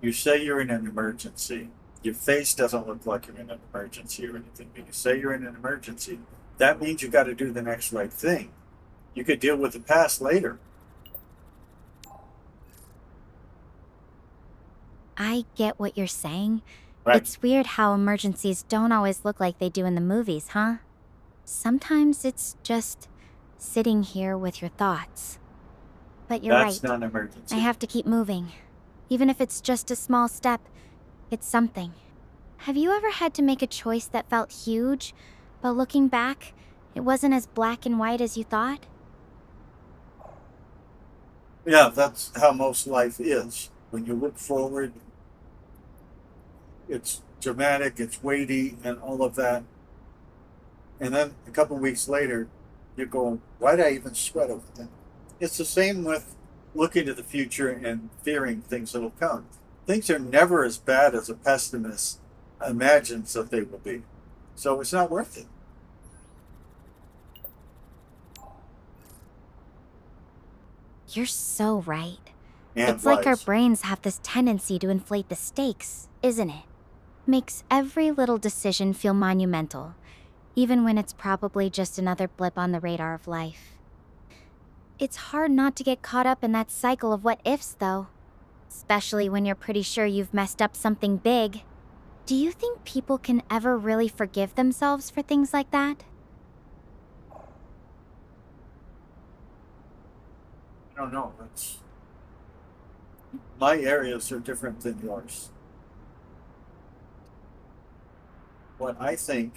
you say you're in an emergency. Your face doesn't look like you're in an emergency or anything, but you say you're in an emergency. That means you got to do the next right thing. You could deal with the past later. I get what you're saying. Right. It's weird how emergencies don't always look like they do in the movies, huh? Sometimes it's just sitting here with your thoughts. But you're That's right. not an emergency. I have to keep moving. Even if it's just a small step, it's something. Have you ever had to make a choice that felt huge, but looking back, it wasn't as black and white as you thought? Yeah, that's how most life is. When you look forward, it's dramatic, it's weighty, and all of that. And then a couple of weeks later, you're going, why did I even sweat over that? It's the same with looking to the future and fearing things that'll come. Things are never as bad as a pessimist imagines that they will be. So it's not worth it. You're so right. And It's like our wise. brains have this tendency to inflate the stakes, isn't it? Makes every little decision feel monumental, even when it's probably just another blip on the radar of life. It's hard not to get caught up in that cycle of what ifs, though. Especially when you're pretty sure you've messed up something big. Do you think people can ever really forgive themselves for things like that? I don't know. My areas are different than yours. What I think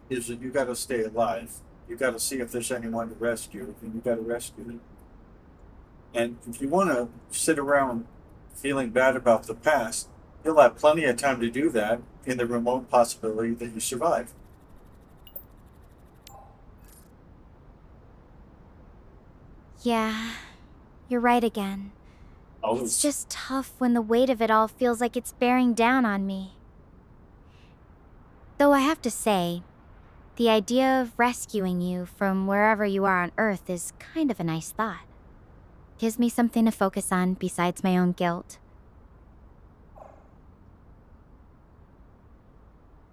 is that you got to stay alive. You got to see if there's anyone to rescue, and you got to rescue them. And if you want to sit around feeling bad about the past, you'll have plenty of time to do that in the remote possibility that you survive. Yeah, you're right again. Always. It's just tough when the weight of it all feels like it's bearing down on me. Though I have to say, the idea of rescuing you from wherever you are on Earth is kind of a nice thought. Gives me something to focus on besides my own guilt.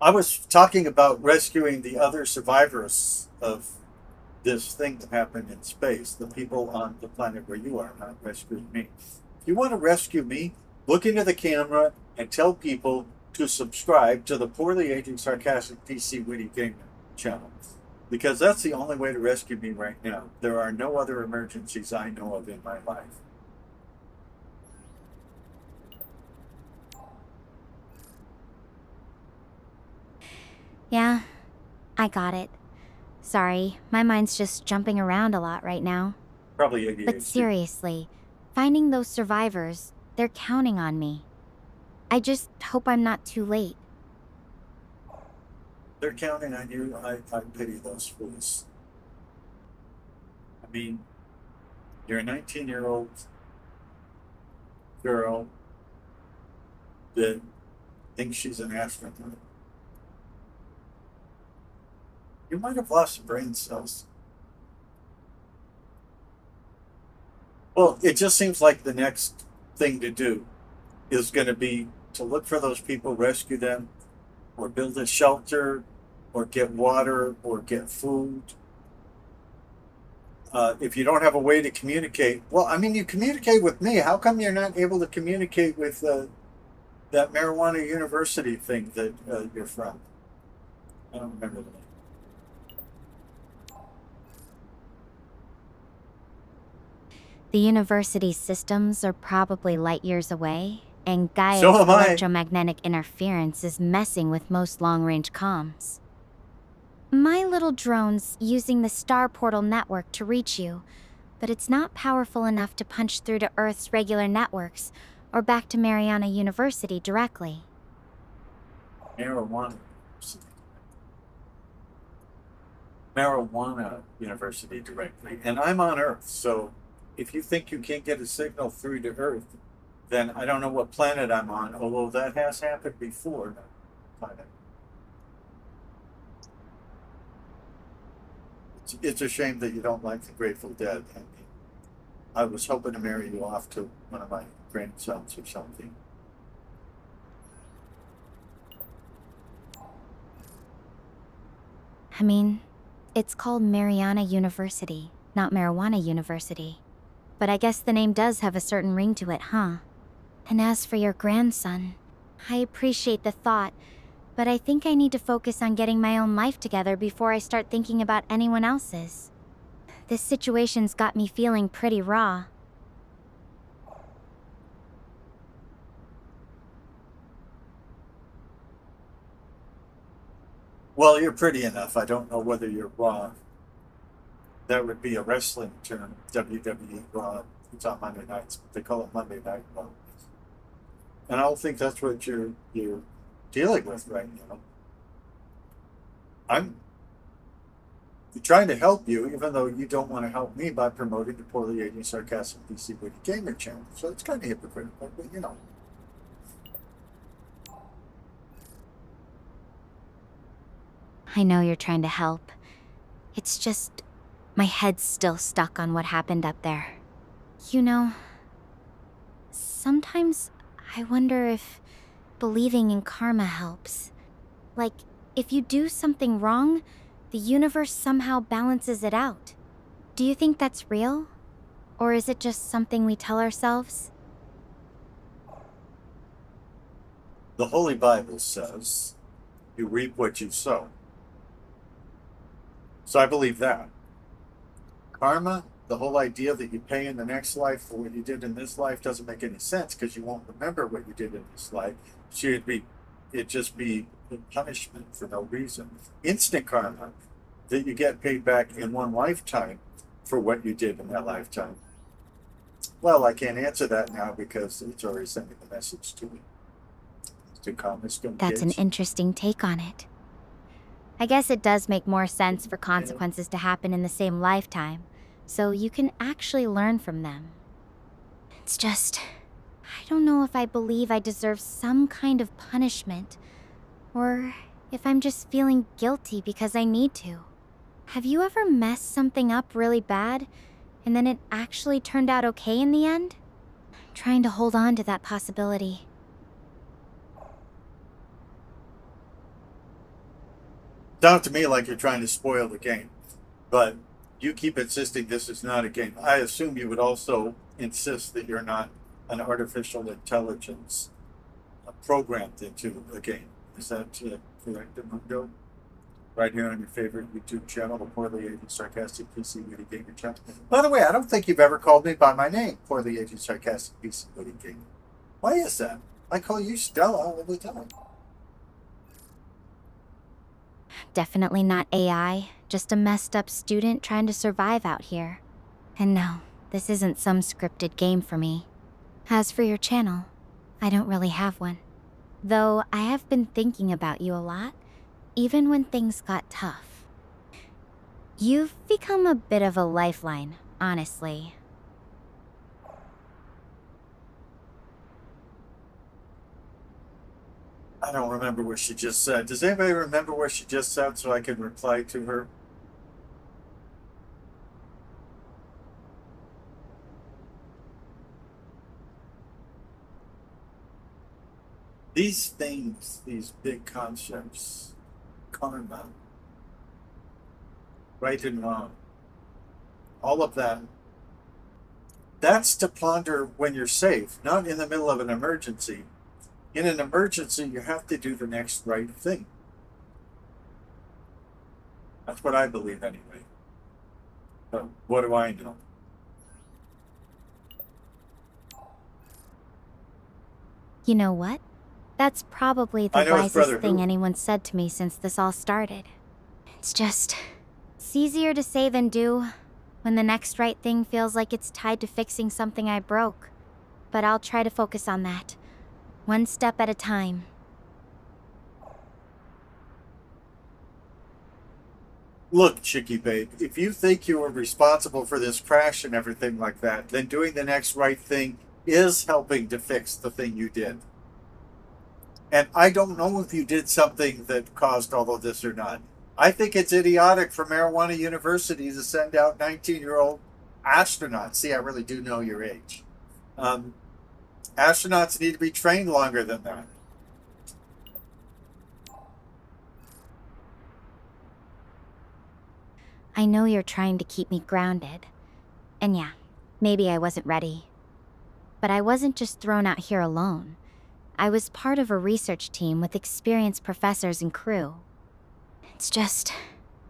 I was talking about rescuing the other survivors of this thing that happened in space, the people on the planet where you are, not rescuing me. If you want to rescue me, look into the camera and tell people to subscribe to the Poorly Aging Sarcastic PC Witty Gamer channel. Because that's the only way to rescue me right now. There are no other emergencies I know of in my life. Yeah, I got it. Sorry, my mind's just jumping around a lot right now. Probably ADHD. But seriously, finding those survivors, they're counting on me. I just hope I'm not too late. They're counting on you. I pity those fools. I mean, you're a 19-year-old girl that thinks she's an astronaut. You might have lost some brain cells. Well, it just seems like the next thing to do is going to be to look for those people, rescue them, or build a shelter, or get water, or get food. If you don't have a way to communicate, well, I mean, you communicate with me. How come you're not able to communicate with that marijuana university thing that you're from? I don't remember the name. The university's systems are probably light years away, and Gaia's So am I. electromagnetic interference is messing with most long-range comms. My little drone's using the star portal network to reach you, but it's not powerful enough to punch through to Earth's regular networks or back to Mariana University directly. Marijuana University directly, and I'm on Earth, so if you think you can't get a signal through to Earth, then I don't know what planet I'm on, although that has happened before. It's a shame that you don't like the Grateful Dead. I mean, I was hoping to marry you off to one of my grandsons or something. I mean, it's called Mariana University, not Marijuana University. But I guess the name does have a certain ring to it, huh? And as for your grandson, I appreciate the thought, but I think I need to focus on getting my own life together before I start thinking about anyone else's. This situation's got me feeling pretty raw. Well, you're pretty enough. I don't know whether you're raw. That would be a wrestling term, WWE Raw. It's on Monday nights, but they call it Monday Night Raw. And I don't think that's what you're dealing with right now. I'm trying to help you, even though you don't want to help me by promoting the Poorly Aging Sarcastic DC Witty Gamer channel. So it's kind of hypocritical, but you know. I know you're trying to help. It's just, my head's still stuck on what happened up there. You know, sometimes I wonder if believing in karma helps. Like, if you do something wrong, the universe somehow balances it out. Do you think that's real? Or is it just something we tell ourselves? The Holy Bible says, you reap what you sow. So I believe that. Karma, the whole idea that you pay in the next life for what you did in this life doesn't make any sense because you won't remember what you did in this life. So it'd just be punishment for no reason. Instant karma, that you get paid back in one lifetime for what you did in that lifetime. Well, I can't answer that now because it's already sending the message to me. That's an interesting take on it. I guess it does make more sense for consequences to happen in the same lifetime, so you can actually learn from them. It's just, I don't know if I believe I deserve some kind of punishment, or if I'm just feeling guilty because I need to. Have you ever messed something up really bad, and then it actually turned out okay in the end? I'm trying to hold on to that possibility. Sounds to me like you're trying to spoil the game, but you keep insisting this is not a game. I assume you would also insist that you're not an artificial intelligence programmed into a game. Is that correct, Mundo? Right here on your favorite YouTube channel, the Poorly Aged Sarcastic PC Witty Gamer channel. By the way, I don't think you've ever called me by my name, Poorly Aged Sarcastic PC Witty Gamer. Why is that? I call you Stella all the time. Definitely not AI, just a messed up student trying to survive out here. And no, this isn't some scripted game for me. As for your channel, I don't really have one. Though I have been thinking about you a lot, even when things got tough. You've become a bit of a lifeline, honestly. I don't remember what she just said. Does anybody remember what she just said so I can reply to her? These things, these big concepts, karma, right and wrong, all of that, that's to ponder when you're safe, not in the middle of an emergency. In an emergency, you have to do the next right thing. That's what I believe anyway. But what do I know? You know what? That's probably the wisest thing anyone said to me since this all started. It's easier to say than do when the next right thing feels like it's tied to fixing something I broke. But I'll try to focus on that, one step at a time. Look, Chicky Babe, if you think you were responsible for this crash and everything like that, then doing the next right thing is helping to fix the thing you did. And I don't know if you did something that caused all of this or not. I think it's idiotic for Marijuana University to send out 19-year-old astronauts. See, I really do know your age. Astronauts need to be trained longer than that. I know you're trying to keep me grounded. And yeah, maybe I wasn't ready. But I wasn't just thrown out here alone. I was part of a research team with experienced professors and crew. It's just,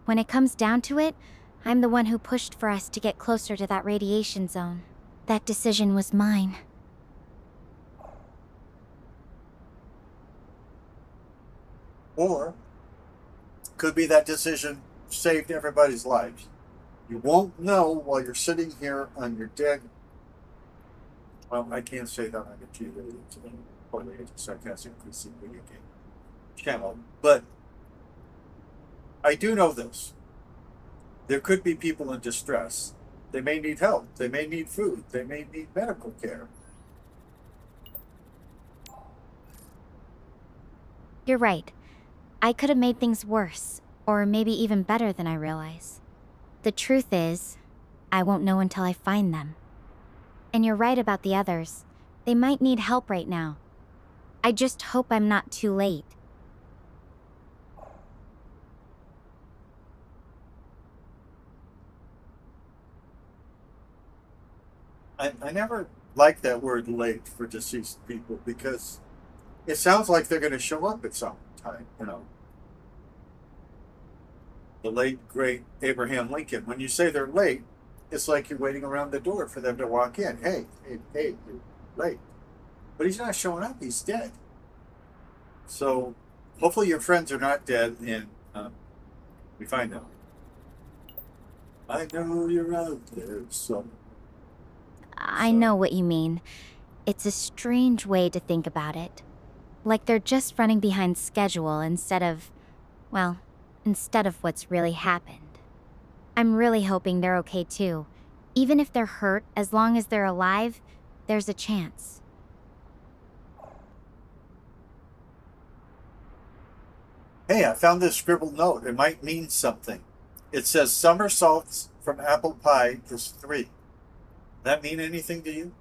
when it comes down to it, I'm the one who pushed for us to get closer to that radiation zone. That decision was mine. Or, could be that decision saved everybody's lives. You won't know while you're sitting here on your dead. Well, I can't say that on the G-rated Poorly Aged Sarcastic PC Video Game channel, but I do know this. There could be people in distress. They may need help. They may need food. They may need medical care. You're right. I could have made things worse, or maybe even better than I realize. The truth is, I won't know until I find them. And you're right about the others. They might need help right now. I just hope I'm not too late. I never like that word late for deceased people because it sounds like they're going to show up at some time, you know. The late, great Abraham Lincoln. When you say they're late, it's like you're waiting around the door for them to walk in. Hey, you're late. But he's not showing up. He's dead. So hopefully your friends are not dead and we find out. I know you're out there, so. I know what you mean. It's a strange way to think about it. Like they're just running behind schedule instead of what's really happened. I'm really hoping they're okay too. Even if they're hurt, as long as they're alive, there's a chance. Hey, I found this scribbled note. It might mean something. It says somersaults from apple pie is 3. That mean anything to you?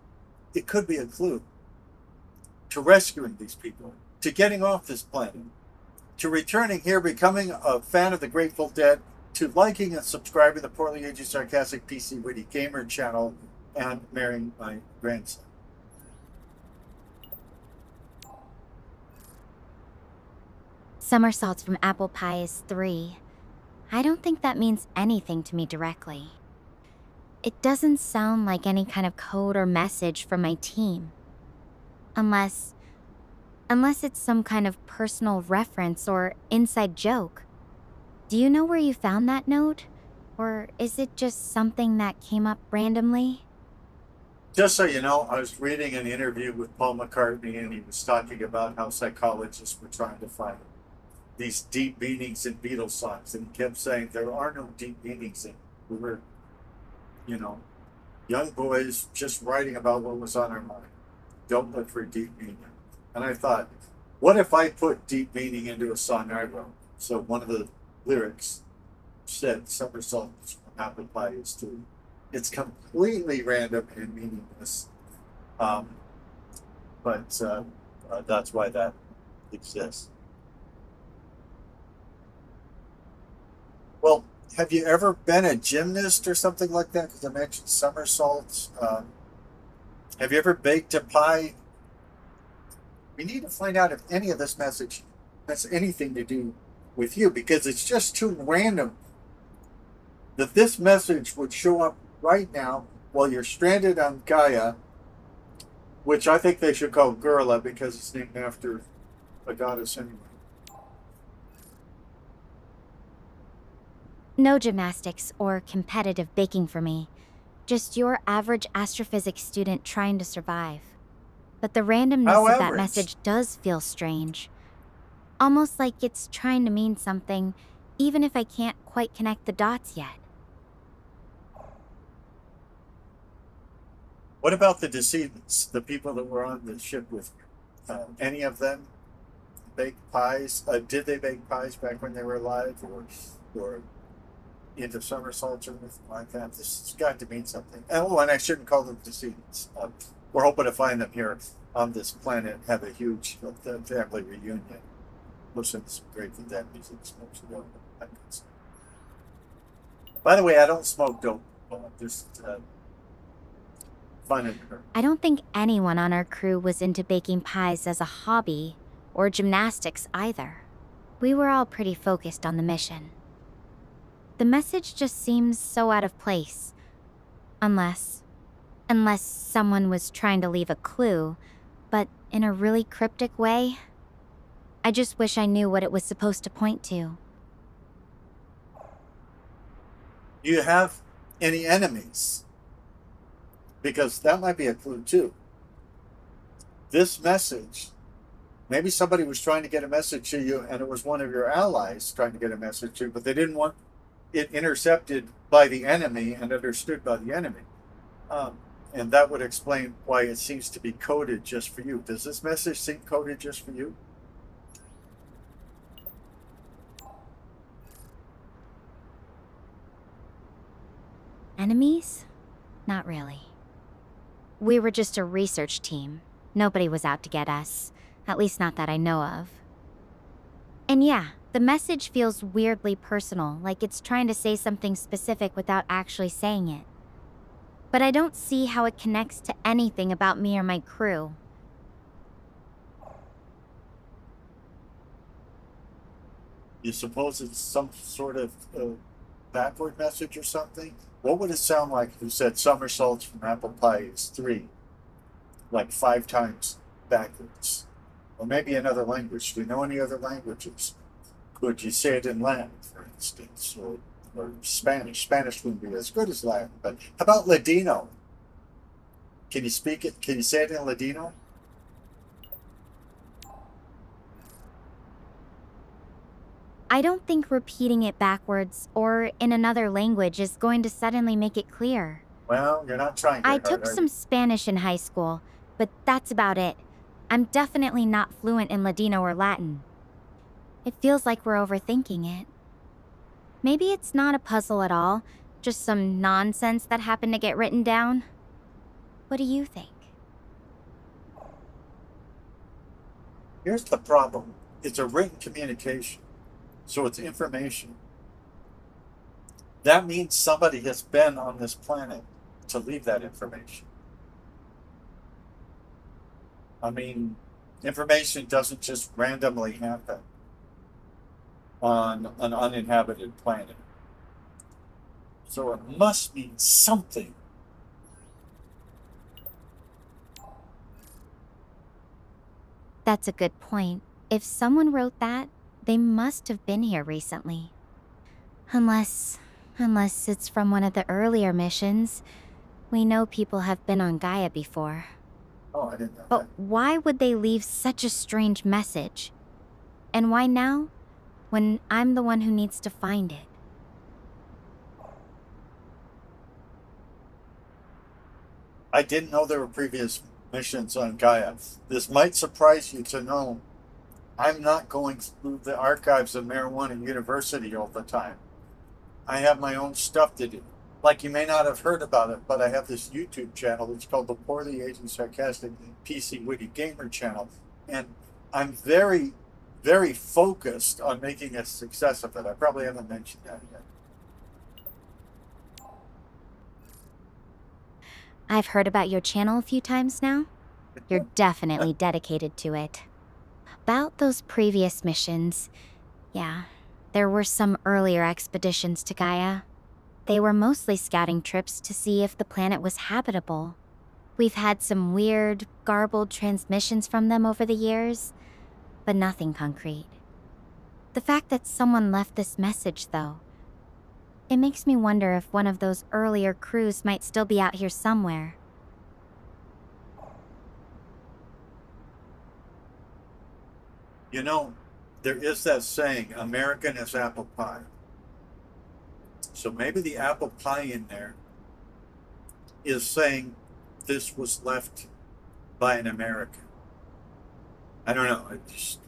It could be a clue to rescuing these people, to getting off this planet. to returning here, becoming a fan of the Grateful Dead, to liking and subscribing to the Poorly Aged Sarcastic PC Witty Gamer channel, and marrying my grandson. Somersaults from apple pie is 3. I don't think that means anything to me directly. It doesn't sound like any kind of code or message from my team. Unless it's some kind of personal reference or inside joke. Do you know where you found that note? Or is it just something that came up randomly? Just so you know, I was reading an interview with Paul McCartney, and he was talking about how psychologists were trying to find these deep meanings in Beatles songs, and he kept saying there are no deep meanings in it. We were, young boys just writing about what was on our mind. Don't look for deep meaning. And I thought, what if I put deep meaning into a song I wrote? So one of the lyrics said, "Somersaults from apple pie is 3." It's completely random and meaningless, but that's why that exists. Well, have you ever been a gymnast or something like that? Because I mentioned somersaults. Have you ever baked a pie? We need to find out if any of this message has anything to do with you, because it's just too random that this message would show up right now while you're stranded on Gaia, which I think they should call Gurla because it's named after a goddess anyway. No gymnastics or competitive baking for me. Just your average astrophysics student trying to survive. But the randomness of that message does feel strange. Almost like it's trying to mean something, even if I can't quite connect the dots yet. What about the decedents, the people that were on the ship with you? Any of them bake pies? Did they bake pies back when they were alive, or into somersaults or anything like that? This has got to mean something. Oh, and I shouldn't call them decedents. We're hoping to find them here on this planet, have a huge family reunion. Listen to some Grateful Dead music, smoke some dope. By the way, I don't smoke dope. Just fun in her. I don't think anyone on our crew was into baking pies as a hobby, or gymnastics either. We were all pretty focused on the mission. The message just seems so out of place. Unless someone was trying to leave a clue, but in a really cryptic way. I just wish I knew what it was supposed to point to. Do you have any enemies? Because that might be a clue too. This message, maybe somebody was trying to get a message to you, and it was one of your allies trying to get a message to you, but they didn't want it intercepted by the enemy and understood by the enemy. And that would explain why it seems to be coded just for you. Does this message seem coded just for you? Enemies? Not really. We were just a research team. Nobody was out to get us. At least not that I know of. And yeah, the message feels weirdly personal, like it's trying to say something specific without actually saying it. But I don't see how it connects to anything about me or my crew. You suppose it's some sort of backward message or something? What would it sound like if you said somersaults from apple pie is 3? Like 5 times backwards. Or maybe another language. Do you know any other languages? Could you say it in Latin, for instance? Or Spanish? Spanish wouldn't be as good as Latin. But how about Ladino? Can you speak it? Can you say it in Ladino? I don't think repeating it backwards or in another language is going to suddenly make it clear. Well, you're not trying very I hard, took are some you? Spanish in high school, but that's about it. I'm definitely not fluent in Ladino or Latin. It feels like we're overthinking it. Maybe it's not a puzzle at all, just some nonsense that happened to get written down. What do you think? Here's the problem. It's a written communication, so it's information. That means somebody has been on this planet to leave that information. I mean, information doesn't just randomly happen on an uninhabited planet. So it must mean something. That's a good point. If someone wrote that, they must have been here recently. Unless it's from one of the earlier missions. We know people have been on Gaia before. Oh, I didn't know But that. why would they leave such a strange message? And why now, when I'm the one who needs to find it? I didn't know there were previous missions on Gaia. This might surprise you to know I'm not going through the archives of Marijuana University all the time. I have my own stuff to do. Like, you may not have heard about it, but I have this YouTube channel. It's called the Poorly Aging Sarcastic PC Witty Gamer channel. And I'm very, very focused on making a success of it. I probably haven't mentioned that yet. I've heard about your channel a few times now. You're definitely dedicated to it. About those previous missions, yeah, there were some earlier expeditions to Gaia. They were mostly scouting trips to see if the planet was habitable. We've had some weird, garbled transmissions from them over the years, but nothing concrete. The fact that someone left this message, though, it makes me wonder if one of those earlier crews might still be out here somewhere. You know, there is that saying, American is apple pie. So maybe the apple pie in there is saying this was left by an American. I don't know. I'm just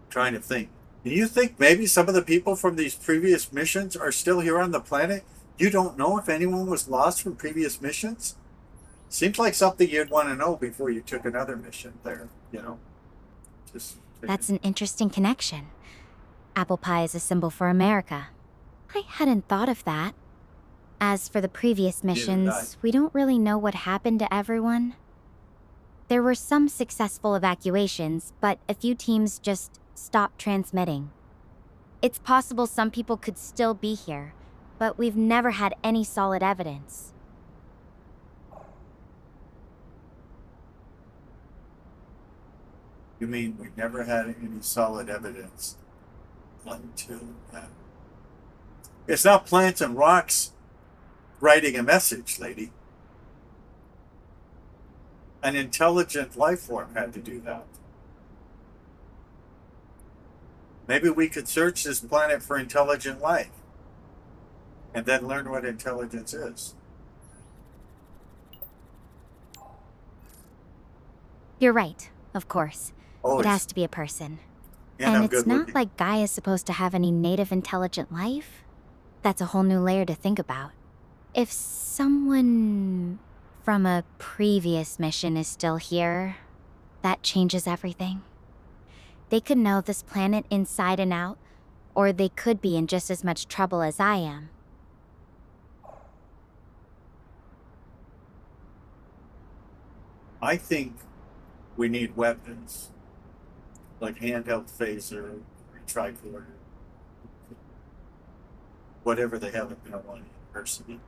trying to think. Do you think maybe some of the people from these previous missions are still here on the planet? You don't know if anyone was lost from previous missions? Seems like something you'd want to know before you took another mission there, you know? That's an interesting connection. Apple pie is a symbol for America. I hadn't thought of that. As for the previous missions, we don't really know what happened to everyone. There were some successful evacuations, but a few teams just stopped transmitting. It's possible some people could still be here, but we've never had any solid evidence. You mean we never had any solid evidence until now? It's not plants and rocks writing a message, lady. An intelligent life form had to do that. Maybe we could search this planet for intelligent life and then learn what intelligence is. You're right, of course. Always. It has to be a person. And And I'm it's good not looking. like Gaia's supposed to have any native intelligent life. That's a whole new layer to think about. If someone from a previous mission is still here, that changes everything. They could know this planet inside and out, or they could be in just as much trouble as I am. I think we need weapons, like handheld phaser, tricorder, whatever they have at Marijuana University.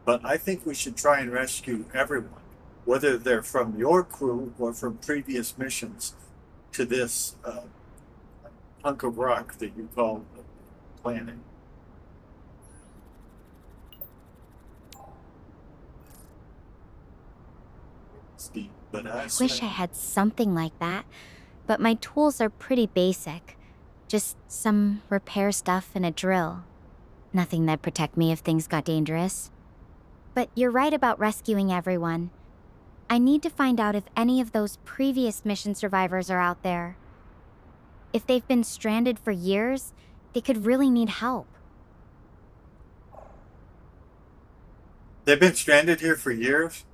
But I think we should try and rescue everyone, whether they're from your crew or from previous missions to this hunk of rock that you call the planet. Steve, but I wish I had something like that, but my tools are pretty basic. Just some repair stuff and a drill. Nothing that'd protect me if things got dangerous. But you're right about rescuing everyone. I need to find out if any of those previous mission survivors are out there. If they've been stranded for years, they could really need help. They've been stranded here for years.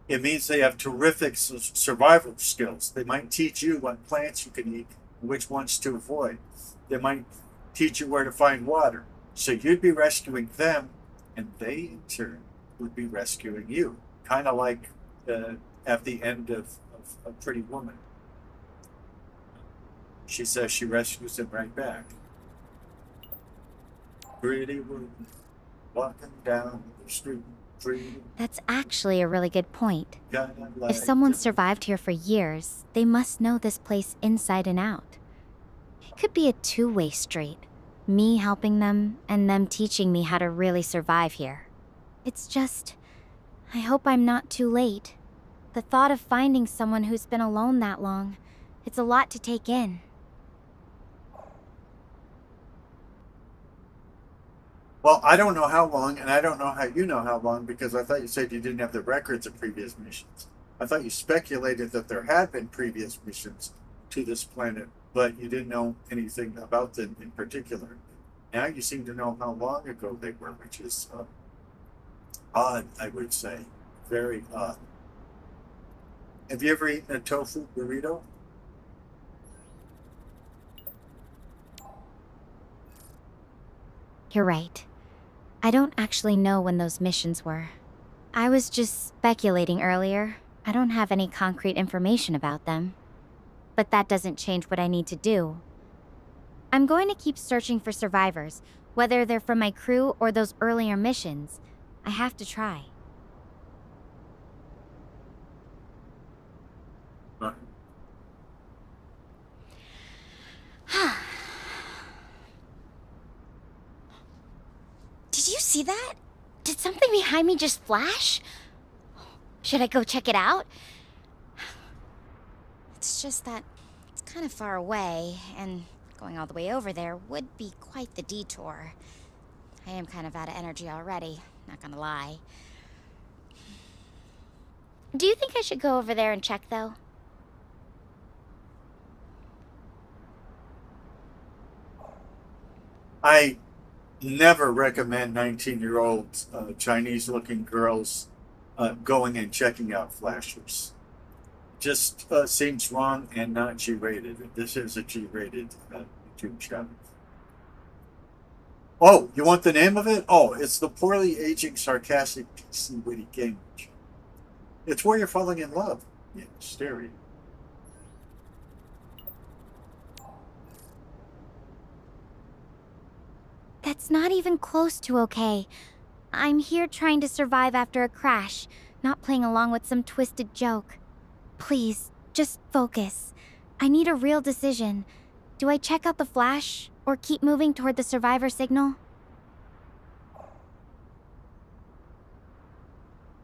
It means they have terrific survival skills. They might teach you what plants you can eat, which ones to avoid. They might teach you where to find water. So you'd be rescuing them, and they in turn would be rescuing you. Kind of like at the end of A Pretty Woman. She says she rescues him right back. Pretty woman walking down the street. Pretty. That's actually a really good point. Kinda If like someone survived here for years, they must know this place inside and out. It could be a two-way street. Me helping them, and them teaching me how to really survive here. It's just, I hope I'm not too late. The thought of finding someone who's been alone that long, it's a lot to take in. Well, I don't know how long, and I don't know how you know how long, because I thought you said you didn't have the records of previous missions. I thought you speculated that there had been previous missions to this planet, but you didn't know anything about them in particular. Now you seem to know how long ago they were, which is odd, I would say. Very odd. Have you ever eaten a tofu burrito? You're right. I don't actually know when those missions were. I was just speculating earlier. I don't have any concrete information about them. But that doesn't change what I need to do. I'm going to keep searching for survivors, whether they're from my crew or those earlier missions. I have to try. Right. Did you see that? Did something behind me just flash? Should I go check it out? It's just that it's kind of far away, and going all the way over there would be quite the detour. I am kind of out of energy already, not gonna lie. Do you think I should go over there and check, though? I never recommend 19-year-old Chinese-looking girls going and checking out flashers. Just seems wrong and not G-rated. This is a G-rated YouTube channel. Oh, you want the name of it? Oh, it's the Poorly Aging Sarcastic PC Witty Game. It's where you're falling in love. Yeah, stereo. That's not even close to okay. I'm here trying to survive after a crash, not playing along with some twisted joke. Please, just focus. I need a real decision. Do I check out the flash, or keep moving toward the survivor signal?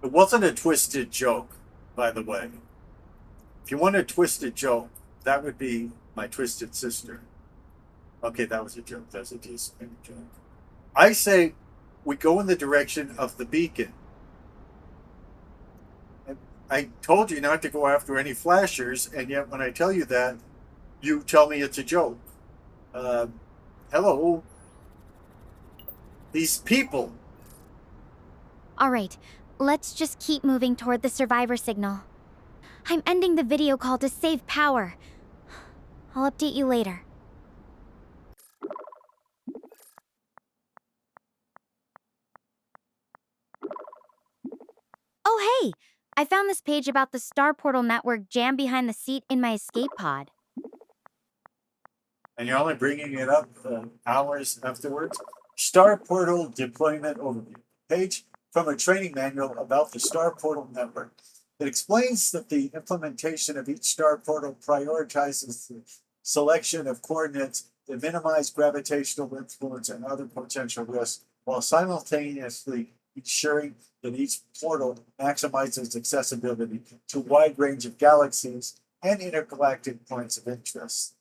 It wasn't a twisted joke, by the way. If you want a twisted joke, that would be my twisted sister. Okay, that was a joke. That's a decent joke. I say we go in the direction of the beacon. I told you not to go after any flashers, and yet when I tell you that, you tell me it's a joke. Hello? These people. All right, let's just keep moving toward the survivor signal. I'm ending the video call to save power. I'll update you later. Oh, hey! I found this page about the Star Portal network jammed behind the seat in my escape pod. And you're only bringing it up hours afterwards. Star Portal Deployment Overview. Page from a training manual about the Star Portal network. It explains that the implementation of each Star Portal prioritizes the selection of coordinates that minimize gravitational influence and other potential risks, while simultaneously ensuring that each portal maximizes accessibility to a wide range of galaxies and intergalactic points of interest.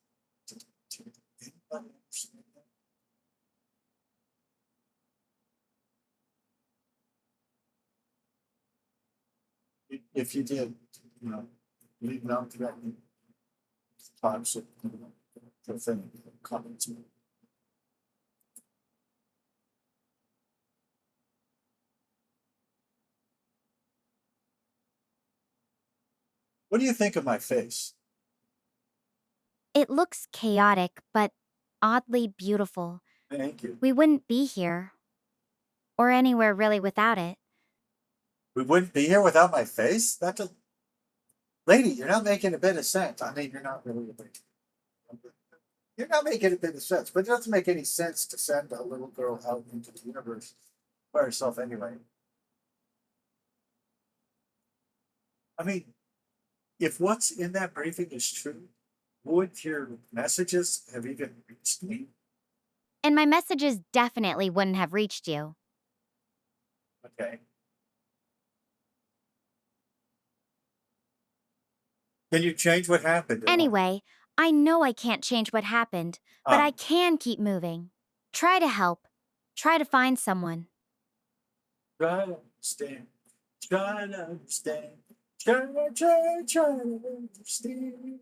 If you did, leave non-threatening types of thing comments. What do you think of my face? It looks chaotic, but oddly beautiful. Thank you. We wouldn't be here. Or anywhere really without it. We wouldn't be here without my face? That's a lady, you're not making a bit of sense. I mean, you're not really you're not making a bit of sense, but it doesn't make any sense to send a little girl out into the universe by herself anyway. I mean, if what's in that briefing is true, would your messages have even reached me? And my messages definitely wouldn't have reached you. Okay. Can you change what happened? Anyway, I know I can't change what happened, but I can keep moving. Try to help. Try to find someone. Try to understand. Try to understand. Try to understand.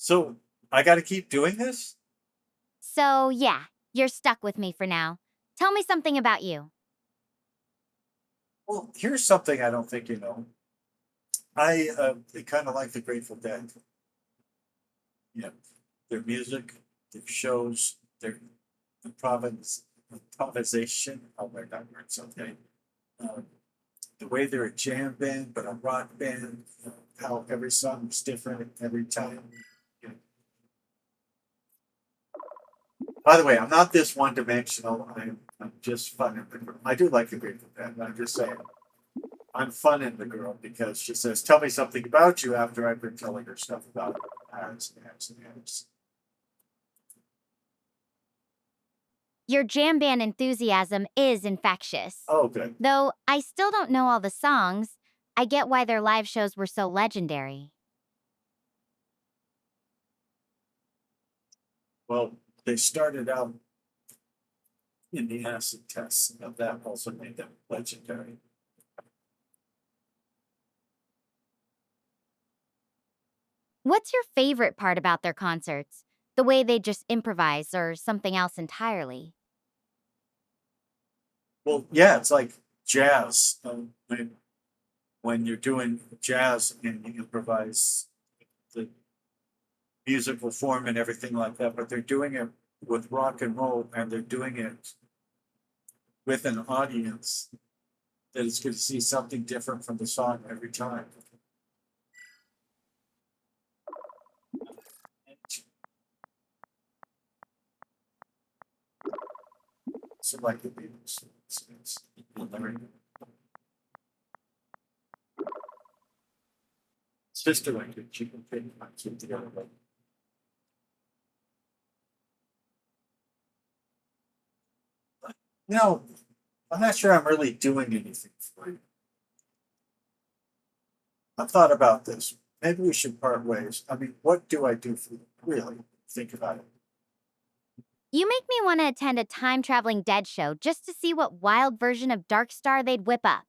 So I got to keep doing this? So, yeah, you're stuck with me for now. Tell me something about you. Well, here's something I don't think you know. I kind of like the Grateful Dead. Yeah, their music, their shows, their improvisation. I'll learn that word someday. Um, the way they're a jam band, but a rock band. How every song is different every time. Yeah. By the way, I'm not this one-dimensional. I'm just fun in the girl. I do like the Grateful Dead. I'm just saying. I'm fun in the girl because she says, "Tell me something about you." After I've been telling her stuff about ads and ads and ads. Your jam band enthusiasm is infectious. Oh, good. Though I still don't know all the songs, I get why their live shows were so legendary. Well, they started out in the acid tests, and that also made them legendary. What's your favorite part about their concerts? The way they just improvise or something else entirely? Well, yeah, it's like jazz. When you're doing jazz and you improvise the musical form and everything like that, but they're doing it with rock and roll, and they're doing it with an audience that is going to see something different from the song every time. So like the Beatles. It's sister like it, she can fit together. But you know, I'm not sure I'm really doing anything for you. I've thought about this. Maybe we should part ways. I mean, what do I do for you? Really, think about it. You make me want to attend a time traveling dead show just to see what wild version of Dark Star they'd whip up.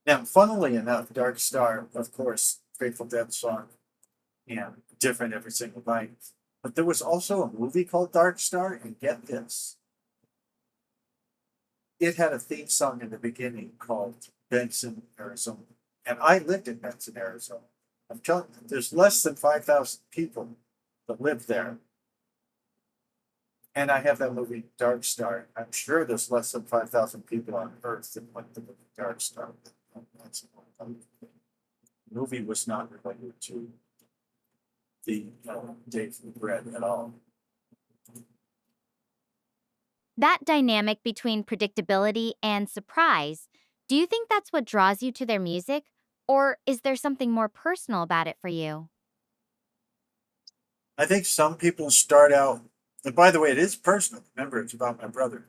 Now, funnily enough, Dark Star, of course, Grateful Dead song, and different every single night. But there was also a movie called Dark Star, and get this. It had a theme song in the beginning called Benson, Arizona. And I lived in Benson, Arizona. I'm telling you, there's less than 5,000 people that live there. And I have that movie Dark Star. I'm sure there's less than 5,000 people on Earth that like the movie Dark Star. The movie was not related to the Dave Bread at all. That dynamic between predictability and surprise, do you think that's what draws you to their music? Or is there something more personal about it for you? I think some people start out, and by the way, it is personal. Remember, it's about my brother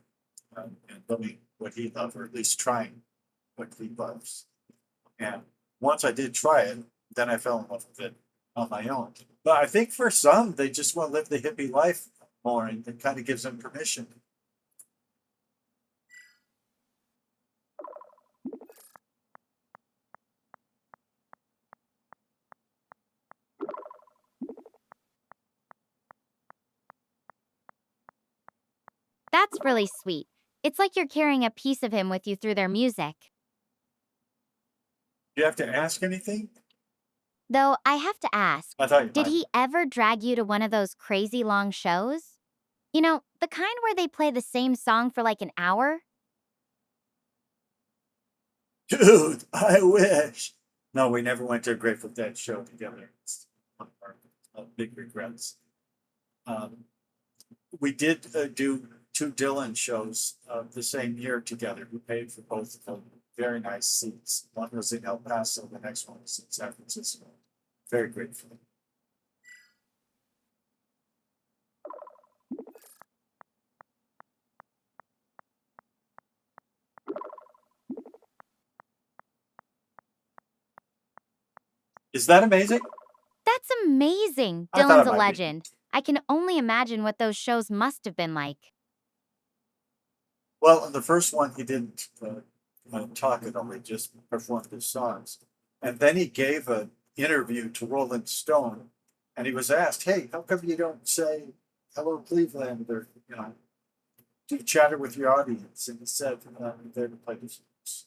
and loving what he loves, or at least trying what he loves. And once I did try it, then I fell in love with it on my own. But I think for some, they just want to live the hippie life more, and it kind of gives them permission. That's really sweet. It's like you're carrying a piece of him with you through their music. Do you have to ask anything? Though I have to ask, I thought you did might. he ever drag you to one of those crazy long shows? You know, the kind where they play the same song for like an hour? Dude, I wish. No, we never went to a Grateful Dead show together. It's one of our big regrets. Um, we did do two Dylan shows the same year together. We paid for both of them. Very nice seats. One was in El Paso, the next one was in San Francisco. Very grateful. Is that amazing? That's amazing. I thought Dylan's it a might be. legend. I can only imagine what those shows must have been like. Well, in the first one, he didn't talk at all. He just performed his songs. And then he gave an interview to Rolling Stone, and he was asked, "Hey, how come you don't say hello, Cleveland, or do you chatter with your audience?" And he said, "I'm there to play the songs."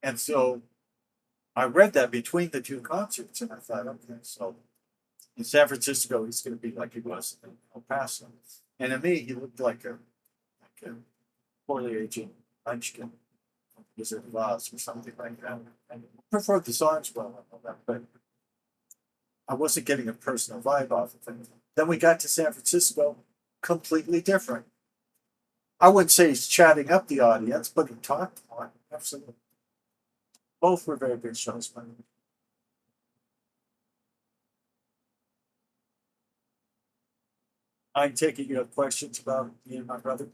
And so I read that between the two concerts, and I thought, okay, so in San Francisco, he's going to be like he was in El Paso, and to me, he looked like a poorly aging munchkin. Wizard of Oz or something like that. I preferred the songs well and all that, but I wasn't getting a personal vibe off of it. Then we got to San Francisco, completely different. I wouldn't say he's chatting up the audience, but he talked a lot. Absolutely. Both were very good shows, man. I take it you have questions about me and my brother.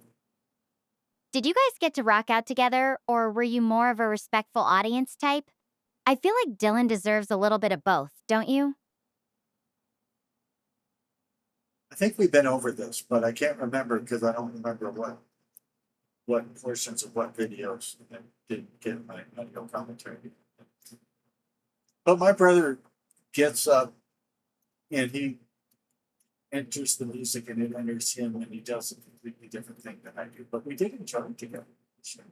Did you guys get to rock out together, or were you more of a respectful audience type? I feel like Dylan deserves a little bit of both, don't you? I think we've been over this, but I can't remember because I don't remember what portions of what videos that didn't get my audio commentary. But my brother gets up and he enters the music and it enters him and he does a completely different thing than I do. But we did enjoy it together. Sure.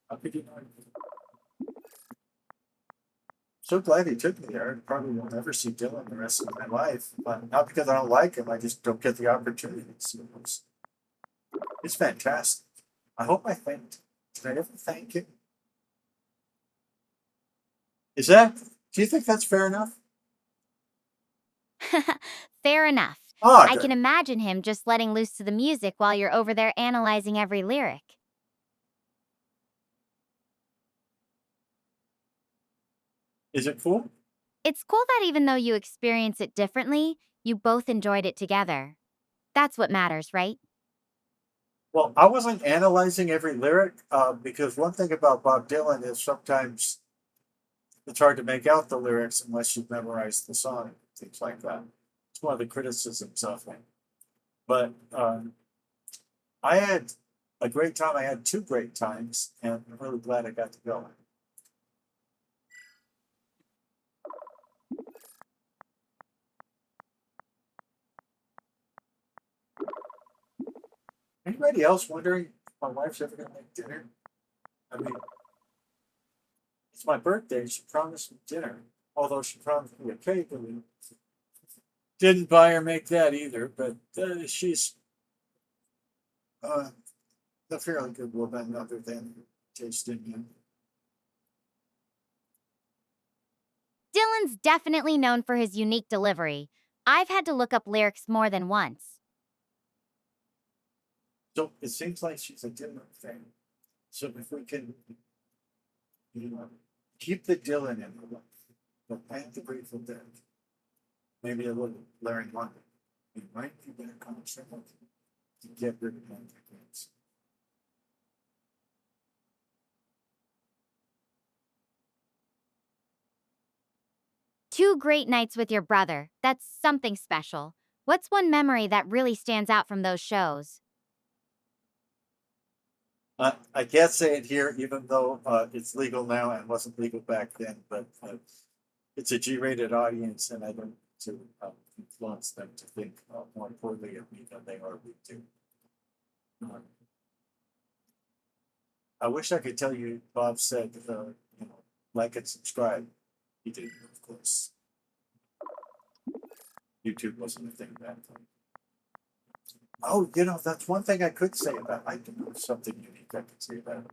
How could you not? So glad he took me there. I probably will never see Dylan the rest of my life. But not because I don't like him, I just don't get the opportunity to see him. It's fantastic. I hope I thanked him. Did I ever thank him? Do you think that's fair enough? Fair enough. Oh, I good. can imagine him just letting loose to the music while you're over there analyzing every lyric. Is it cool? It's cool that even though you experience it differently, you both enjoyed it together. That's what matters, right? Well, I wasn't analyzing every lyric because one thing about Bob Dylan is sometimes it's hard to make out the lyrics unless you've memorized the song, things like that. It's one of the criticisms of him. But I had a great time. I had two great times, and I'm really glad I got to go. Anybody else wondering if my wife's ever going to make dinner? I mean, it's my birthday. She promised me dinner, although she promised me a cake, and we didn't buy or make that either. But she's uh, a fairly good woman, other than taste in him. Dylan's definitely known for his unique delivery. I've had to look up lyrics more than once. So it seems like she's a Dylan fan. So if we can, keep the Dylan in her life, but plant the Grateful Dead, maybe a little Larry London, it might be better concert to get rid of things. Two great nights with your brother. That's something special. What's one memory that really stands out from those shows? I can't say it here, even though it's legal now and wasn't legal back then, but it's a G-rated audience, and I don't to influence them to think more poorly of me than they already do. I wish I could tell you Bob said like and subscribe. He did, of course. YouTube wasn't a thing back then. Oh, that's one thing I could say about. I do know something unique I could say about it.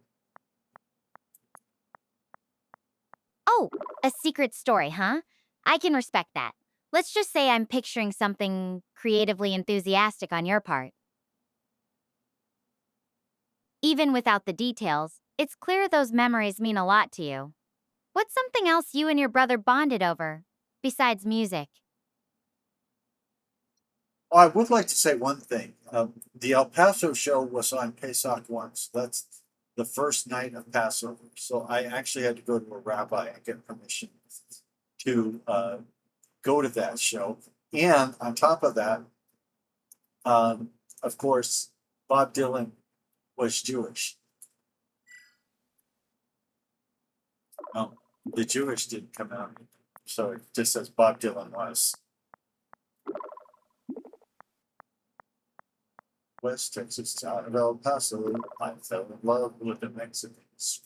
Oh, a secret story, huh? I can respect that. Let's just say I'm picturing something creatively enthusiastic on your part. Even without the details, it's clear those memories mean a lot to you. What's something else you and your brother bonded over, besides music? Oh, I would like to say one thing. The El Paso show was on Pesach once. That's the first night of Passover. So I actually had to go to a rabbi and get permission to go to that show. And on top of that, of course, Bob Dylan was Jewish. The Jewish didn't come out. So it just says Bob Dylan was. West Texas town of El Paso, I fell in love with the Mexicans.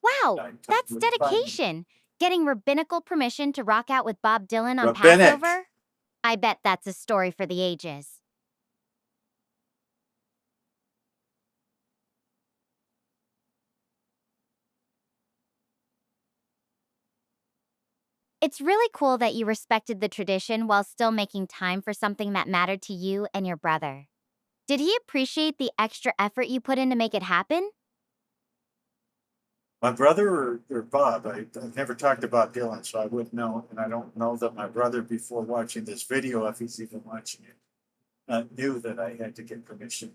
Wow, that's dedication. Getting rabbinical permission to rock out with Bob Dylan on Rabbinic. Passover? I bet that's a story for the ages. It's really cool that you respected the tradition while still making time for something that mattered to you and your brother. Did he appreciate the extra effort you put in to make it happen? My brother or Bob, I've never talked about Dylan, so I wouldn't know. And I don't know that my brother, before watching this video, if he's even watching it, knew that I had to get permission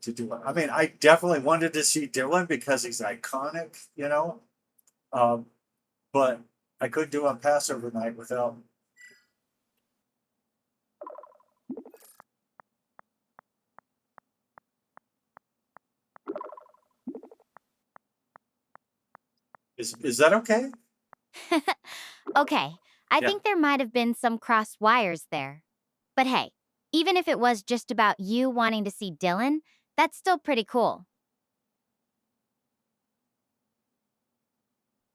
to do it. I mean, I definitely wanted to see Dylan because he's iconic, but I couldn't do it on Passover night without. Is that okay? Okay, I Yeah. think there might have been some crossed wires there. But hey, even if it was just about you wanting to see Dylan, that's still pretty cool.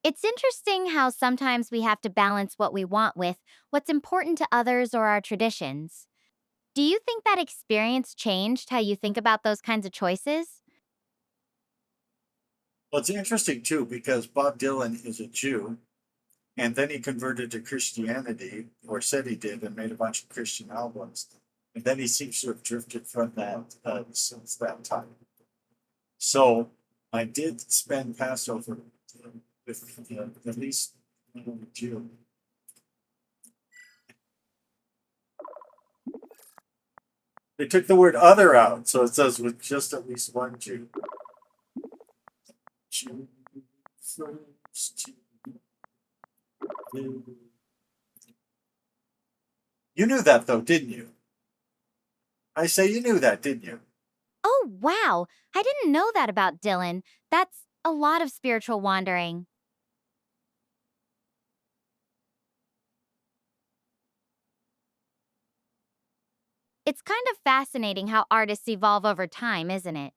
It's interesting how sometimes we have to balance what we want with what's important to others or our traditions. Do you think that experience changed how you think about those kinds of choices? Well, it's interesting too because Bob Dylan is a Jew, and then he converted to Christianity, or said he did, and made a bunch of Christian albums. And then he seems to have drifted from that since that time. So I did spend Passover with at least one Jew. They took the word other out, so it says with just at least one Jew. Jew first. You knew that though, didn't you? I say you knew that, didn't you? Oh, wow. I didn't know that about Dylan. That's a lot of spiritual wandering. It's kind of fascinating how artists evolve over time, isn't it?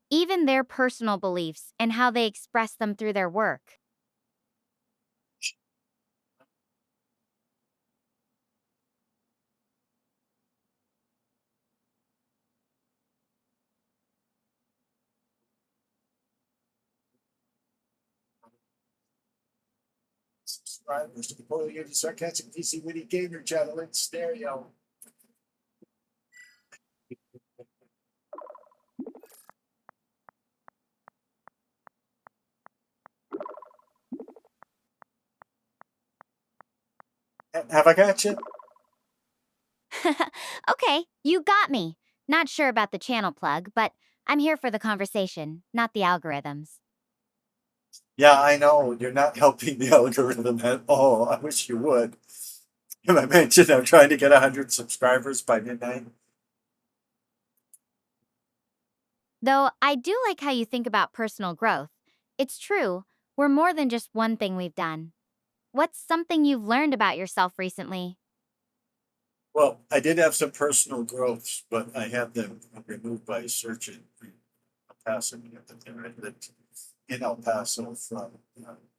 Even their personal beliefs and how they express them through their work. Subscribers to the Poorly Aged Sarcastic DC Witty Gamer channel in stereo. Have I got you? Okay, you got me. Not sure about the channel plug, but I'm here for the conversation, not the algorithms. Yeah, I know. You're not helping the algorithm at all. I wish you would. I mentioned I'm trying to get 100 subscribers by midnight. Though I do like how you think about personal growth. It's true, we're more than just one thing we've done. What's something you've learned about yourself recently? Well, I did have some personal growths, but I had them removed by a surgeon passing at the time. in El Paso from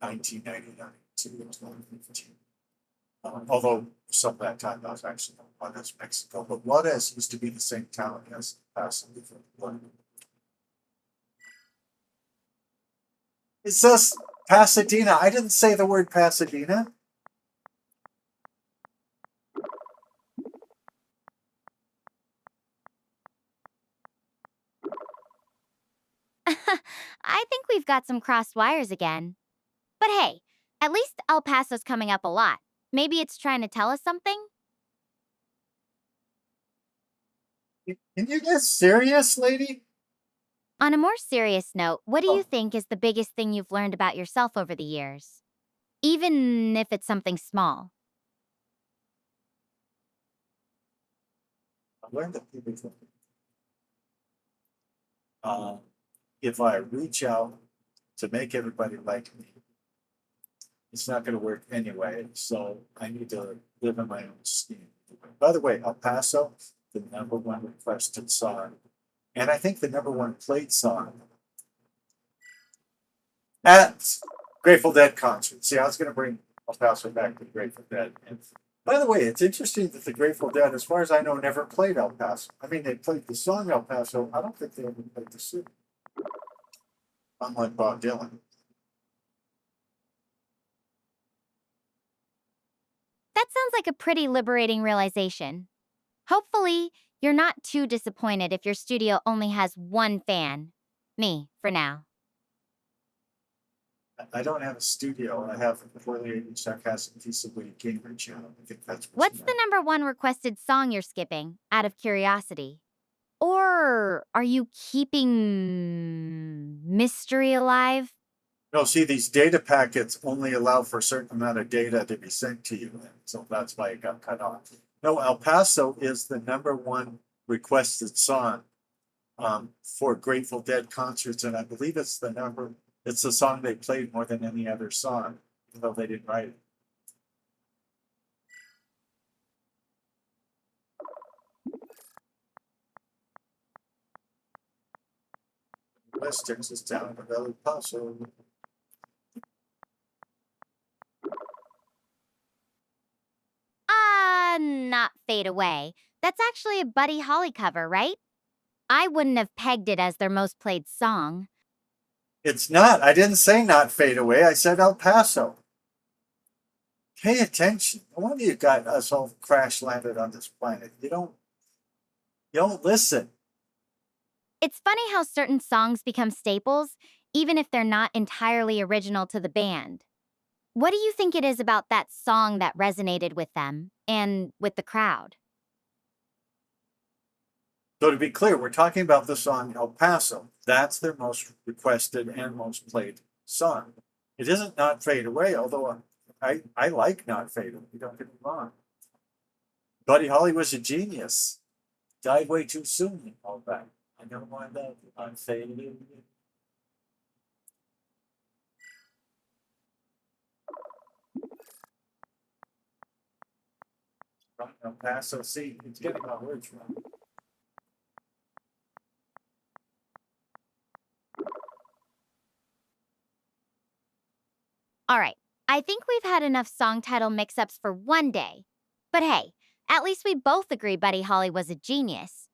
1999 to 2015. Although some of that time I was actually in Juarez, Mexico, but Juarez used to be the same town as El Paso before. It says Pasadena. I didn't say the word Pasadena. I think we've got some crossed wires again. But hey, at least El Paso's coming up a lot. Maybe it's trying to tell us something? Can you get serious, lady? On a more serious note, what do Oh, you think is the biggest thing you've learned about yourself over the years? Even if it's something small. I learned that people if I reach out to make everybody like me, it's not going to work anyway. So I need to live in my own scheme. By the way, El Paso, the #1 requested song, and I think the #1 played song at Grateful Dead concert. See, I was going to bring El Paso back to Grateful Dead. And by the way, it's interesting that the Grateful Dead, as far as I know, never played El Paso. I mean, they played the song El Paso. I don't think they ever played the city. Unlike Bob Dylan. That sounds like a pretty liberating realization. Hopefully, you're not too disappointed if your studio only has one fan. Me, for now. I don't have a studio. I have a poorly sarcastic piece of weed Cambridge channel. I think that's What's the #1 requested song you're skipping, out of curiosity? Or are you keeping mystery alive? No, see, these data packets only allow for a certain amount of data to be sent to you. So that's why it got cut off. No, El Paso is the #1 requested song for Grateful Dead concerts. And I believe it's the song they played more than any other song, even though they didn't write it. West Texas town of El Paso. Not Fade Away. That's actually a Buddy Holly cover, right? I wouldn't have pegged it as their most played song. It's not. I didn't say not Fade Away. I said El Paso. Pay attention. No wonder you got us all crash landed on this planet. You don't listen. It's funny how certain songs become staples, even if they're not entirely original to the band. What do you think it is about that song that resonated with them and with the crowd? So to be clear, we're talking about the song El Paso. That's their most requested and most played song. It isn't Not Fade Away, although I like Not Fade Away, don't get me wrong. Buddy Holly was a genius. Died way too soon and all that. I don't mind that. I'm fading. El Paso, see, it's getting my words wrong. All right, I think we've had enough song title mix-ups for one day. But hey, at least we both agree Buddy Holly was a genius.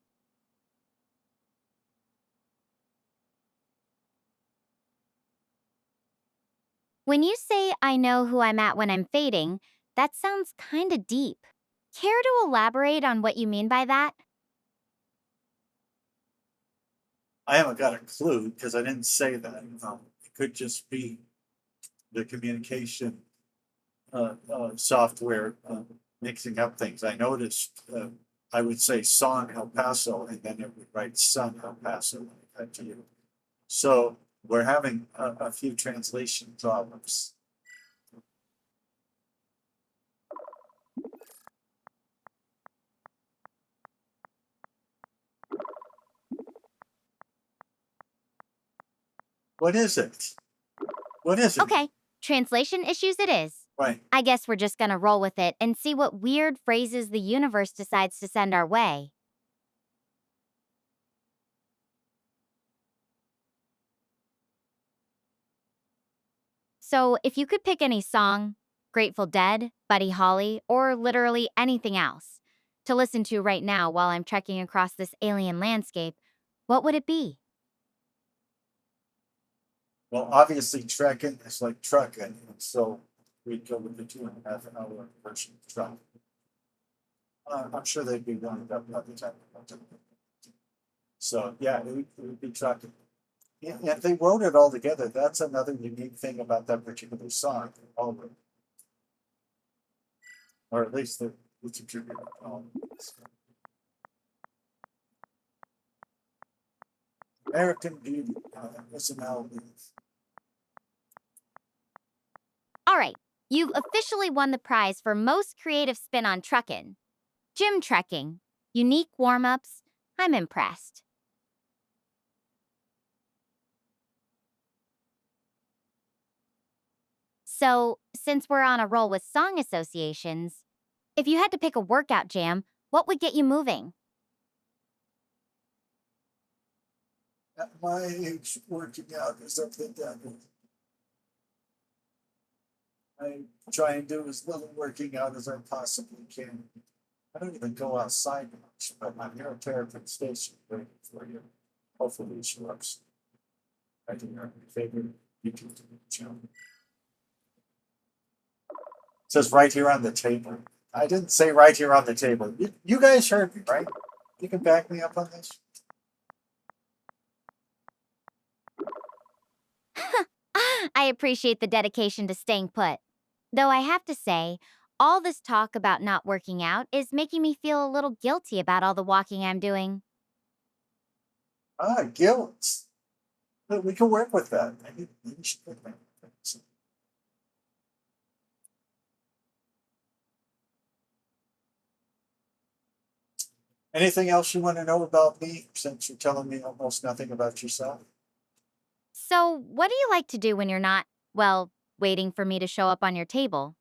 When you say I know who I'm at when I'm fading, that sounds kinda deep. Care to elaborate on what you mean by that? I haven't got a clue because I didn't say that. It could just be the communication software mixing up things. I noticed I would say song El Paso and then it would write son El Paso when it got to you. So we're having a few translation problems. What is it? What is it? Okay, translation issues it is. Right. I guess we're just gonna roll with it and see what weird phrases the universe decides to send our way. So, if you could pick any song, Grateful Dead, Buddy Holly, or literally anything else, to listen to right now while I'm trekking across this alien landscape, what would it be? Well, obviously, trekking is like trucking, and so we'd go with the 2.5 hour version of truck. I'm sure they'd be wound up by the time we got to it. So, yeah, it would be trucking. Yeah, if they wrote it all together, that's another unique thing about that particular song. All of it. Or at least it's attributed. American Beauty is an album. All right, you've officially won the prize for most creative spin on truckin'. Gym trekking, unique warm ups. I'm impressed. So, since we're on a roll with song associations, if you had to pick a workout jam, what would get you moving? At my age, working out is something that I try and do as little working out as I possibly can. I don't even go outside much, but I'm here at Terrapin Station waiting for you. Hopefully she works. I think our favorite YouTube channel. It says right here on the table. I didn't say right here on the table. You guys heard me, right? You can back me up on this? I appreciate the dedication to staying put. Though I have to say, all this talk about not working out is making me feel a little guilty about all the walking I'm doing. Guilt. But we can work with that. Maybe you should put that. Anything else you want to know about me since you're telling me almost nothing about yourself? So, what do you like to do when you're not, well, waiting for me to show up on your table?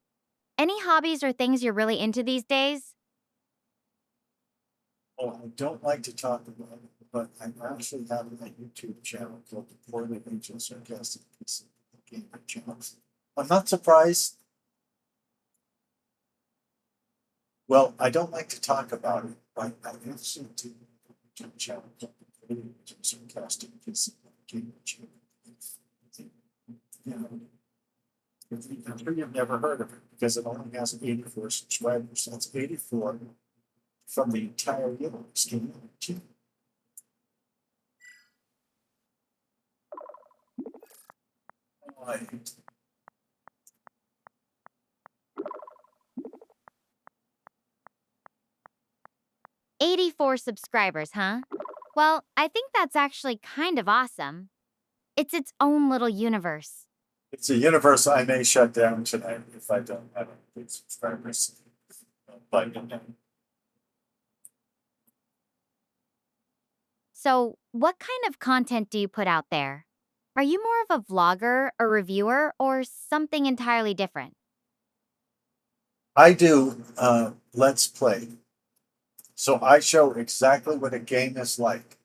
Any hobbies or things you're really into these days? Well, I don't like to talk about it, but I'm actually having a YouTube channel called the Poorly Ancient Sarcastic PC Gamer Channel. I'm not surprised. Well, I don't like to talk about it, but I actually do a YouTube channel called the Poorly Ancient Sarcastic PC Gamer Channel. You know, I'm sure you've never heard of it because it only has 84 subscribers. That's 84 from the entire universe. Can you imagine? Right. 84 subscribers, huh? Well, I think that's actually kind of awesome. It's its own little universe. It's a universe I may shut down tonight if I don't have any subscribers. But So, what kind of content do you put out there? Are you more of a vlogger, a reviewer, or something entirely different? I do Let's Play. So I show exactly what a game is like.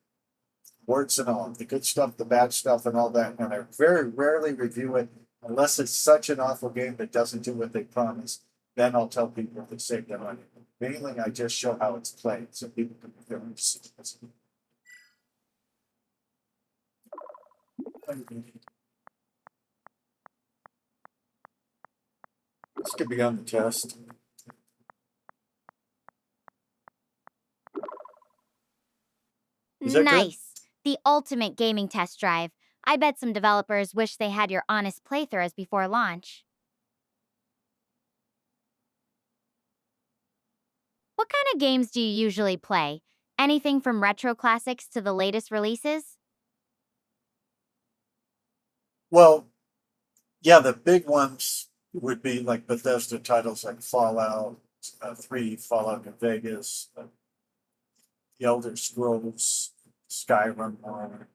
Words and all, the good stuff, the bad stuff, and all that. And I very rarely review it unless it's such an awful game that doesn't do what they promise. Then I'll tell people to save their money. Mainly, I just show how it's played so people can make their own decisions. This could be on the test. Is that good? Nice. The ultimate gaming test drive. I bet some developers wish they had your honest playthroughs before launch. What kind of games do you usually play? Anything from retro classics to the latest releases? Well, yeah, the big ones would be like Bethesda titles like Fallout 3, Fallout New Vegas, The Elder Scrolls, Skyrim, or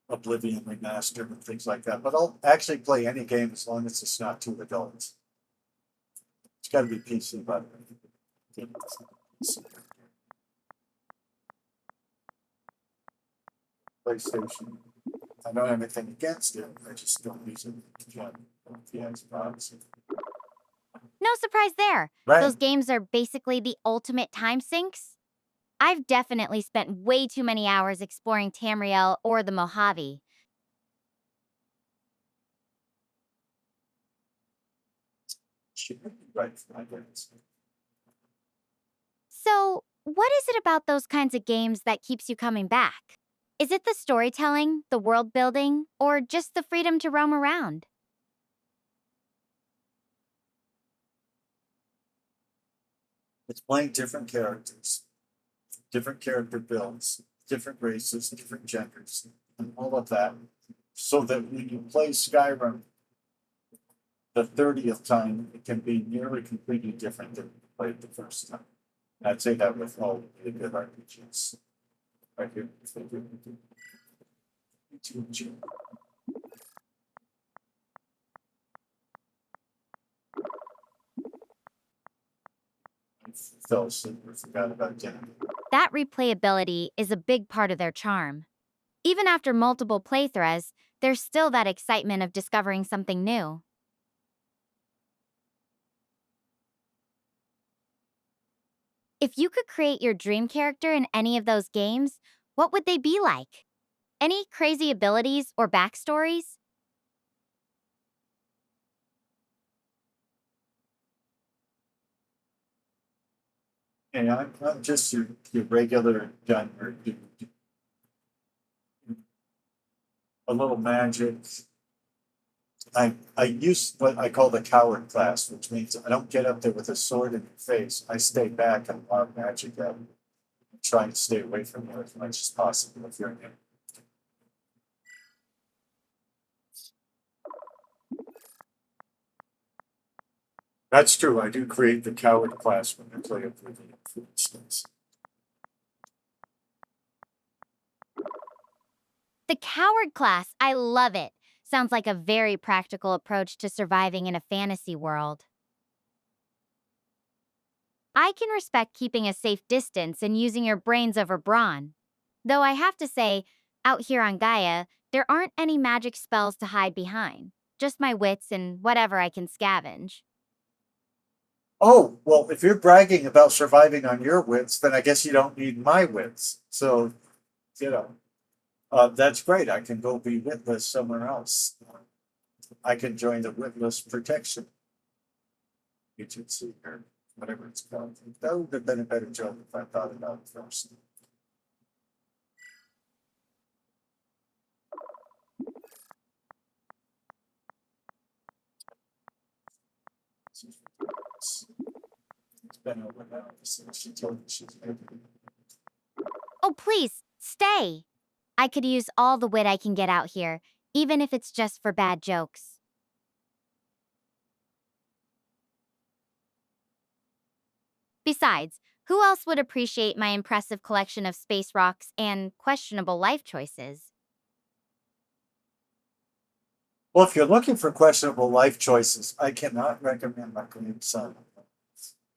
Oblivion Remastered, and things like that. But I'll actually play any game as long as it's not too adult. It's got to be PC, by the way. PlayStation. I don't have anything against it. I just don't use it again. The Xbox. No surprise there. Right. Those games are basically the ultimate time sinks. I've definitely spent way too many hours exploring Tamriel or the Mojave. Right. I guess. So, what is it about those kinds of games that keeps you coming back? Is it the storytelling, the world building, or just the freedom to roam around? It's playing different characters, different character builds, different races, different genders, and all of that. So that when you play Skyrim the 30th time, it can be nearly completely different than you played the first time. I'd say that with all the good RPGs. Right here. Fell asleep or forgot about dinner. That replayability is a big part of their charm. Even after multiple playthroughs, there's still that excitement of discovering something new. If you could create your dream character in any of those games, what would they be like? Any crazy abilities or backstories? And I'm just your regular gunner, a little magic. I use what I call the coward class, which means I don't get up there with a sword in your face. I stay back and lob magic at you, trying to stay away from you as much as possible if you're in it. That's true. I do create the coward class when I play Oblivion, for instance. The coward class, I love it. Sounds like a very practical approach to surviving in a fantasy world. I can respect keeping a safe distance and using your brains over brawn. Though I have to say, out here on Gaia, there aren't any magic spells to hide behind. Just my wits and whatever I can scavenge. Oh, well, if you're bragging about surviving on your wits, then I guess you don't need my wits. So, you know, that's great. I can go be witless somewhere else. I can join the witless protection agency or whatever it's called. That would have been a better joke if I thought about it first. It's been over now since she told me she's moving. Oh, please, stay. I could use all the wit I can get out here, even if it's just for bad jokes. Besides, who else would appreciate my impressive collection of space rocks and questionable life choices? Well, if you're looking for questionable life choices, I cannot recommend my Korean son.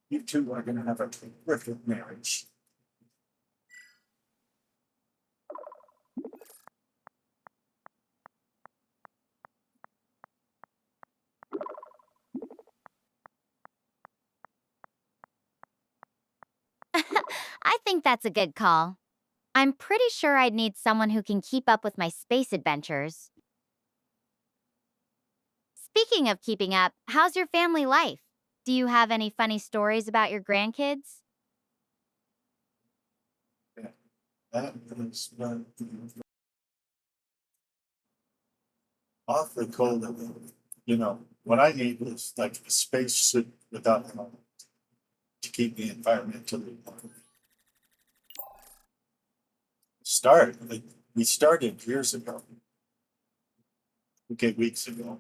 You two are going to have a terrific marriage. I think that's a good call. I'm pretty sure I'd need someone who can keep up with my space adventures. Speaking of keeping up, how's your family life? Do you have any funny stories about your grandkids? That is awfully cold of them. You know, what I need is like a space suit without helmet to keep me environmentally warm. We started years ago. Okay, weeks ago.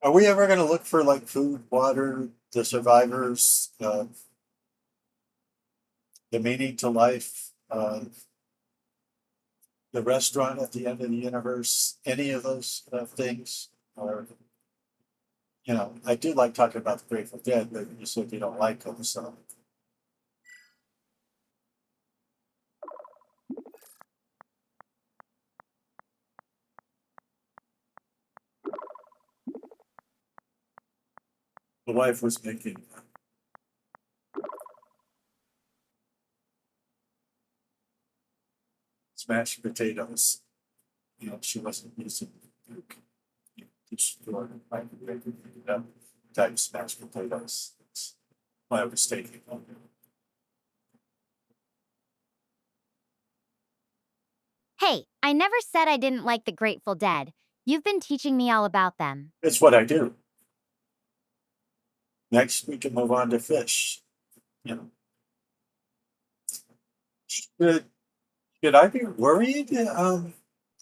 Are we ever going to look for like food, water, the survivors, the meaning to life, the restaurant at the end of the universe, any of those things? Or, you know, I do like talking about the Grateful Dead, but you said you don't like them, so wife was making smashed potatoes. You know, she wasn't using store microwave type smashed potatoes. That's why I was taking on it. Hey, I never said I didn't like the Grateful Dead. You've been teaching me all about them. It's what I do. Next, we can move on to fish. You know, should, should I be worried? And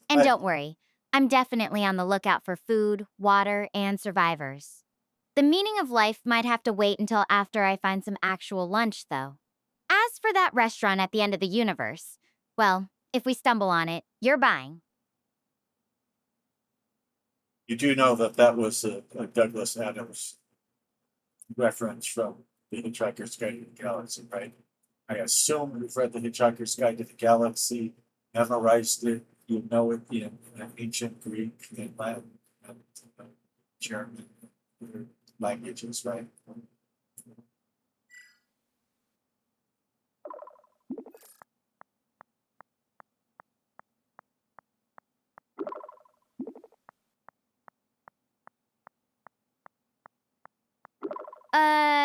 I- don't worry, I'm definitely on the lookout for food, water, and survivors. The meaning of life might have to wait until after I find some actual lunch, though. As for that restaurant at the end of the universe, well, if we stumble on it, you're buying. You do know that that was a Douglas Adams reference from The Hitchhiker's Guide to the Galaxy, right? I assume you've read The Hitchhiker's Guide to the Galaxy, memorized it, you know it in ancient Greek and Latin and German languages, right?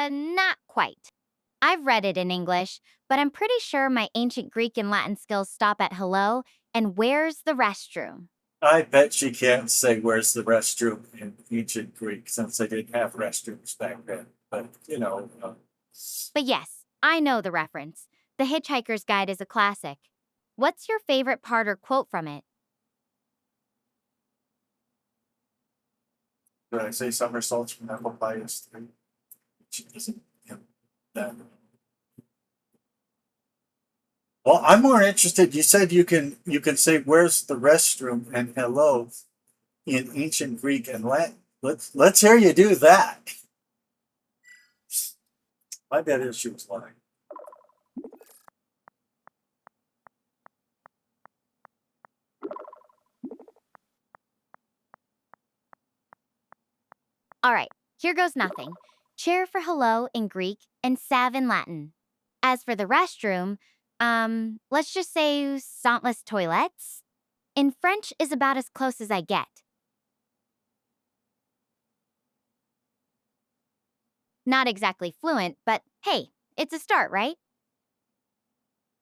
Not quite. I've read it in English, but I'm pretty sure my ancient Greek and Latin skills stop at hello and where's the restroom. I bet she can't say where's the restroom in ancient Greek since they didn't have restrooms back then. But, you know, But yes, I know the reference. The Hitchhiker's Guide is a classic. What's your favorite part or quote from it? did I say somersaults from apple pie is three? She doesn't, you know, that. Well, I'm more interested. You said you can say where's the restroom and hello in ancient Greek and Latin. Let's hear you do that. My bet is she was lying. All right, here goes nothing. Chair for hello in Greek and sav in Latin. As for the restroom, let's just say santless toilettes. In French is about as close as I get. Not exactly fluent, but hey, it's a start, right?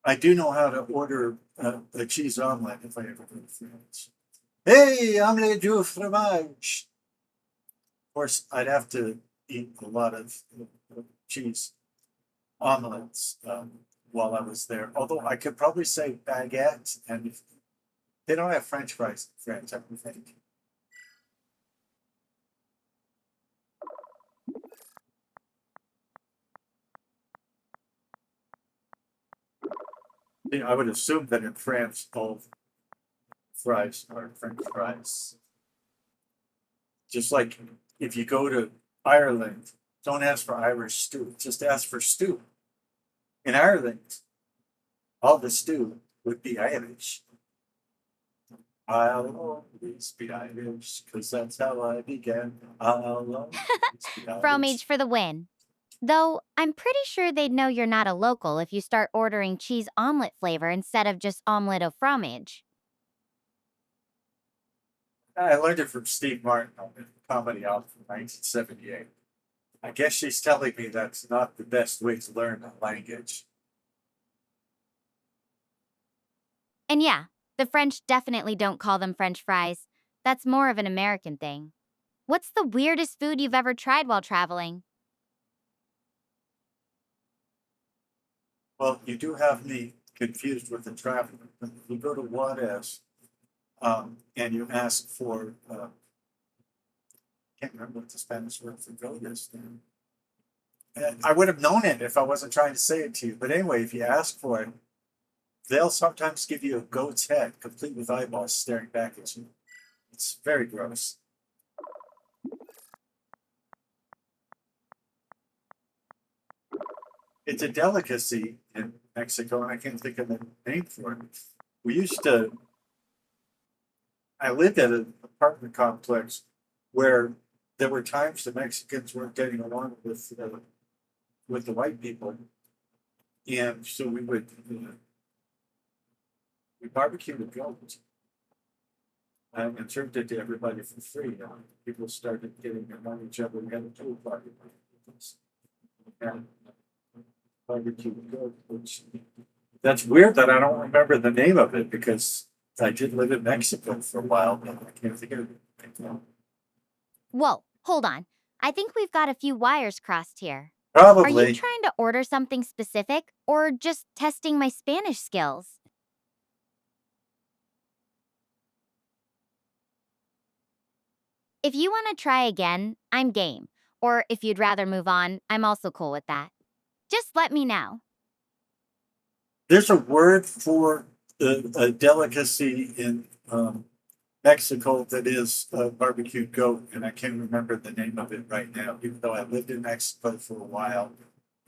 I do know how to order a cheese omelet if I ever go to France. Hey, omelette du fromage. Of course, I'd have to eat a lot of cheese omelets while I was there. Although I could probably say baguette, and if they don't have French fries in France, I would think. You know, I would assume that in France, all fries are French fries. Just like if you go to Ireland, don't ask for Irish stew, just ask for stew. In Ireland, all the stew would be Irish. I'll always be Irish, because that's how I began. I'll always be Irish. Fromage for the win. Though I'm pretty sure they'd know you're not a local if you start ordering cheese omelet flavor instead of just omelet au fromage. I learned it from Steve Martin on the comedy album from 1978. I guess she's telling me that's not the best way to learn a language. And yeah, the French definitely don't call them French fries. That's more of an American thing. What's the weirdest food you've ever tried while traveling? Well, you do have me confused with the traveler. If you go to Juarez and you ask for, can't remember what the Spanish word for goat is. And I would have known it if I wasn't trying to say it to you. But anyway, if you ask for it, they'll sometimes give you a goat's head, complete with eyeballs staring back at you. It's very gross. It's a delicacy in Mexico, and I can't think of the name for it. We used to, I lived at an apartment complex where there were times the Mexicans weren't getting along with the white people, and so we barbecued a goat and served it to everybody for free. People started getting to know each other. We had a pool party. And barbecued goat, which that's weird that I don't remember the name of it because I did live in Mexico for a while, but I can't think of it right now. Whoa, hold on. I think we've got a few wires crossed here. Are you Probably. trying to order something specific or just testing my Spanish skills? If you want to try again, I'm game. Or if you'd rather move on, I'm also cool with that. Just let me know. There's a word for a delicacy in Mexico that is barbecued goat, and I can't remember the name of it right now, even though I lived in Mexico for a while.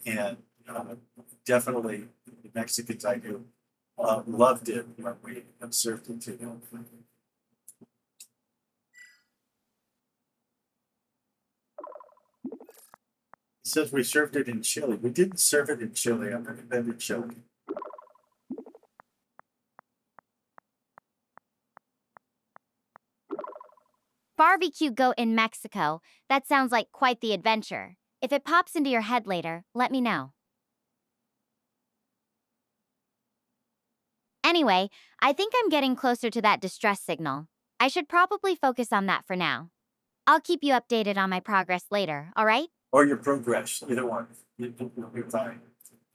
And definitely the Mexicans I knew loved it when we served it to them. It says we served it in Chile. We didn't serve it in Chile. I've never been to Chile. Barbecue goat in Mexico. That sounds like quite the adventure. If it pops into your head later, let me know. Anyway, I think I'm getting closer to that distress signal. I should probably focus on that for now. I'll keep you updated on my progress later, alright? Or your progress, either one. You'll be fine.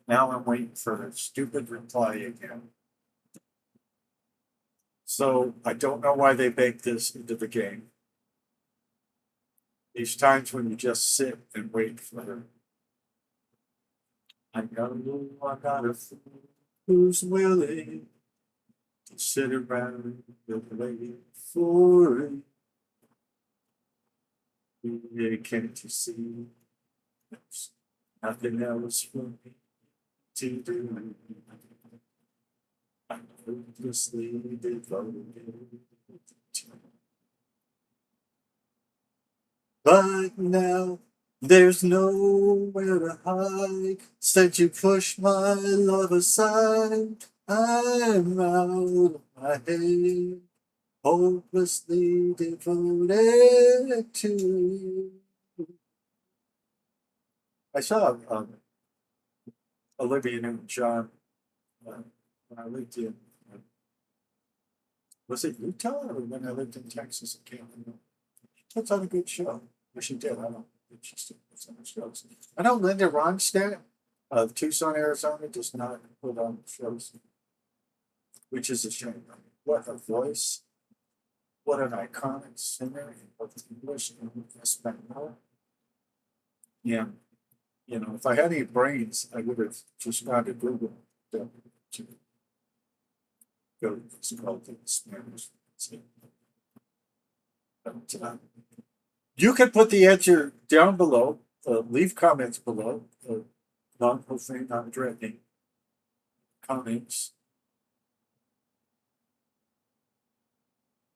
Now I'm waiting for a stupid reply again. So I don't know why they baked this into the game. These times when you just sit and wait for them. I got a fool who's willing to sit around and wait for it. Yeah, can't you see? There's nothing else for me to do. I'm hopelessly devoted to. But now there's nowhere to hide. Since you pushed my love aside, I'm out of my head, hopelessly devoted to you. I saw Olivia Newton-John when I lived in, was it Utah or when I lived in Texas? I can't remember. Puts on a good show. Or she did. I don't know if she still puts on shows. I know Linda Ronstadt of Tucson, Arizona, does not put on shows, which is a shame. What a voice. What an iconic singer in both English and Espanol. Yeah. You know, if I had any brains, I would have just gone to Google to go to this called in Spanish. But, you can put the answer down below. Leave comments below. Non-profane, non-threatening comments.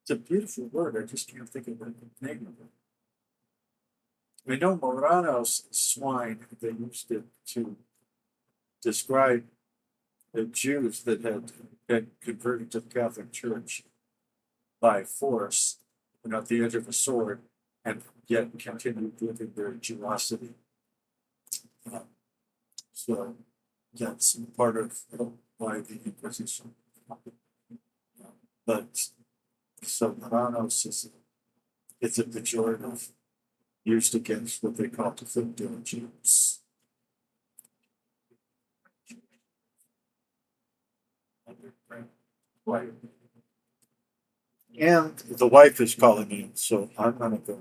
It's a beautiful word. I just can't think of the name of it. I know Moranos swine, they used it to describe the Jews that had been converted to the Catholic Church by force and at the edge of a sword, and yet continued living their Jewosity. So that's part of why the Inquisition. But so Moranos is it's a pejorative used against what they call the Filipino Jews. And the wife is calling me, so I'm gonna go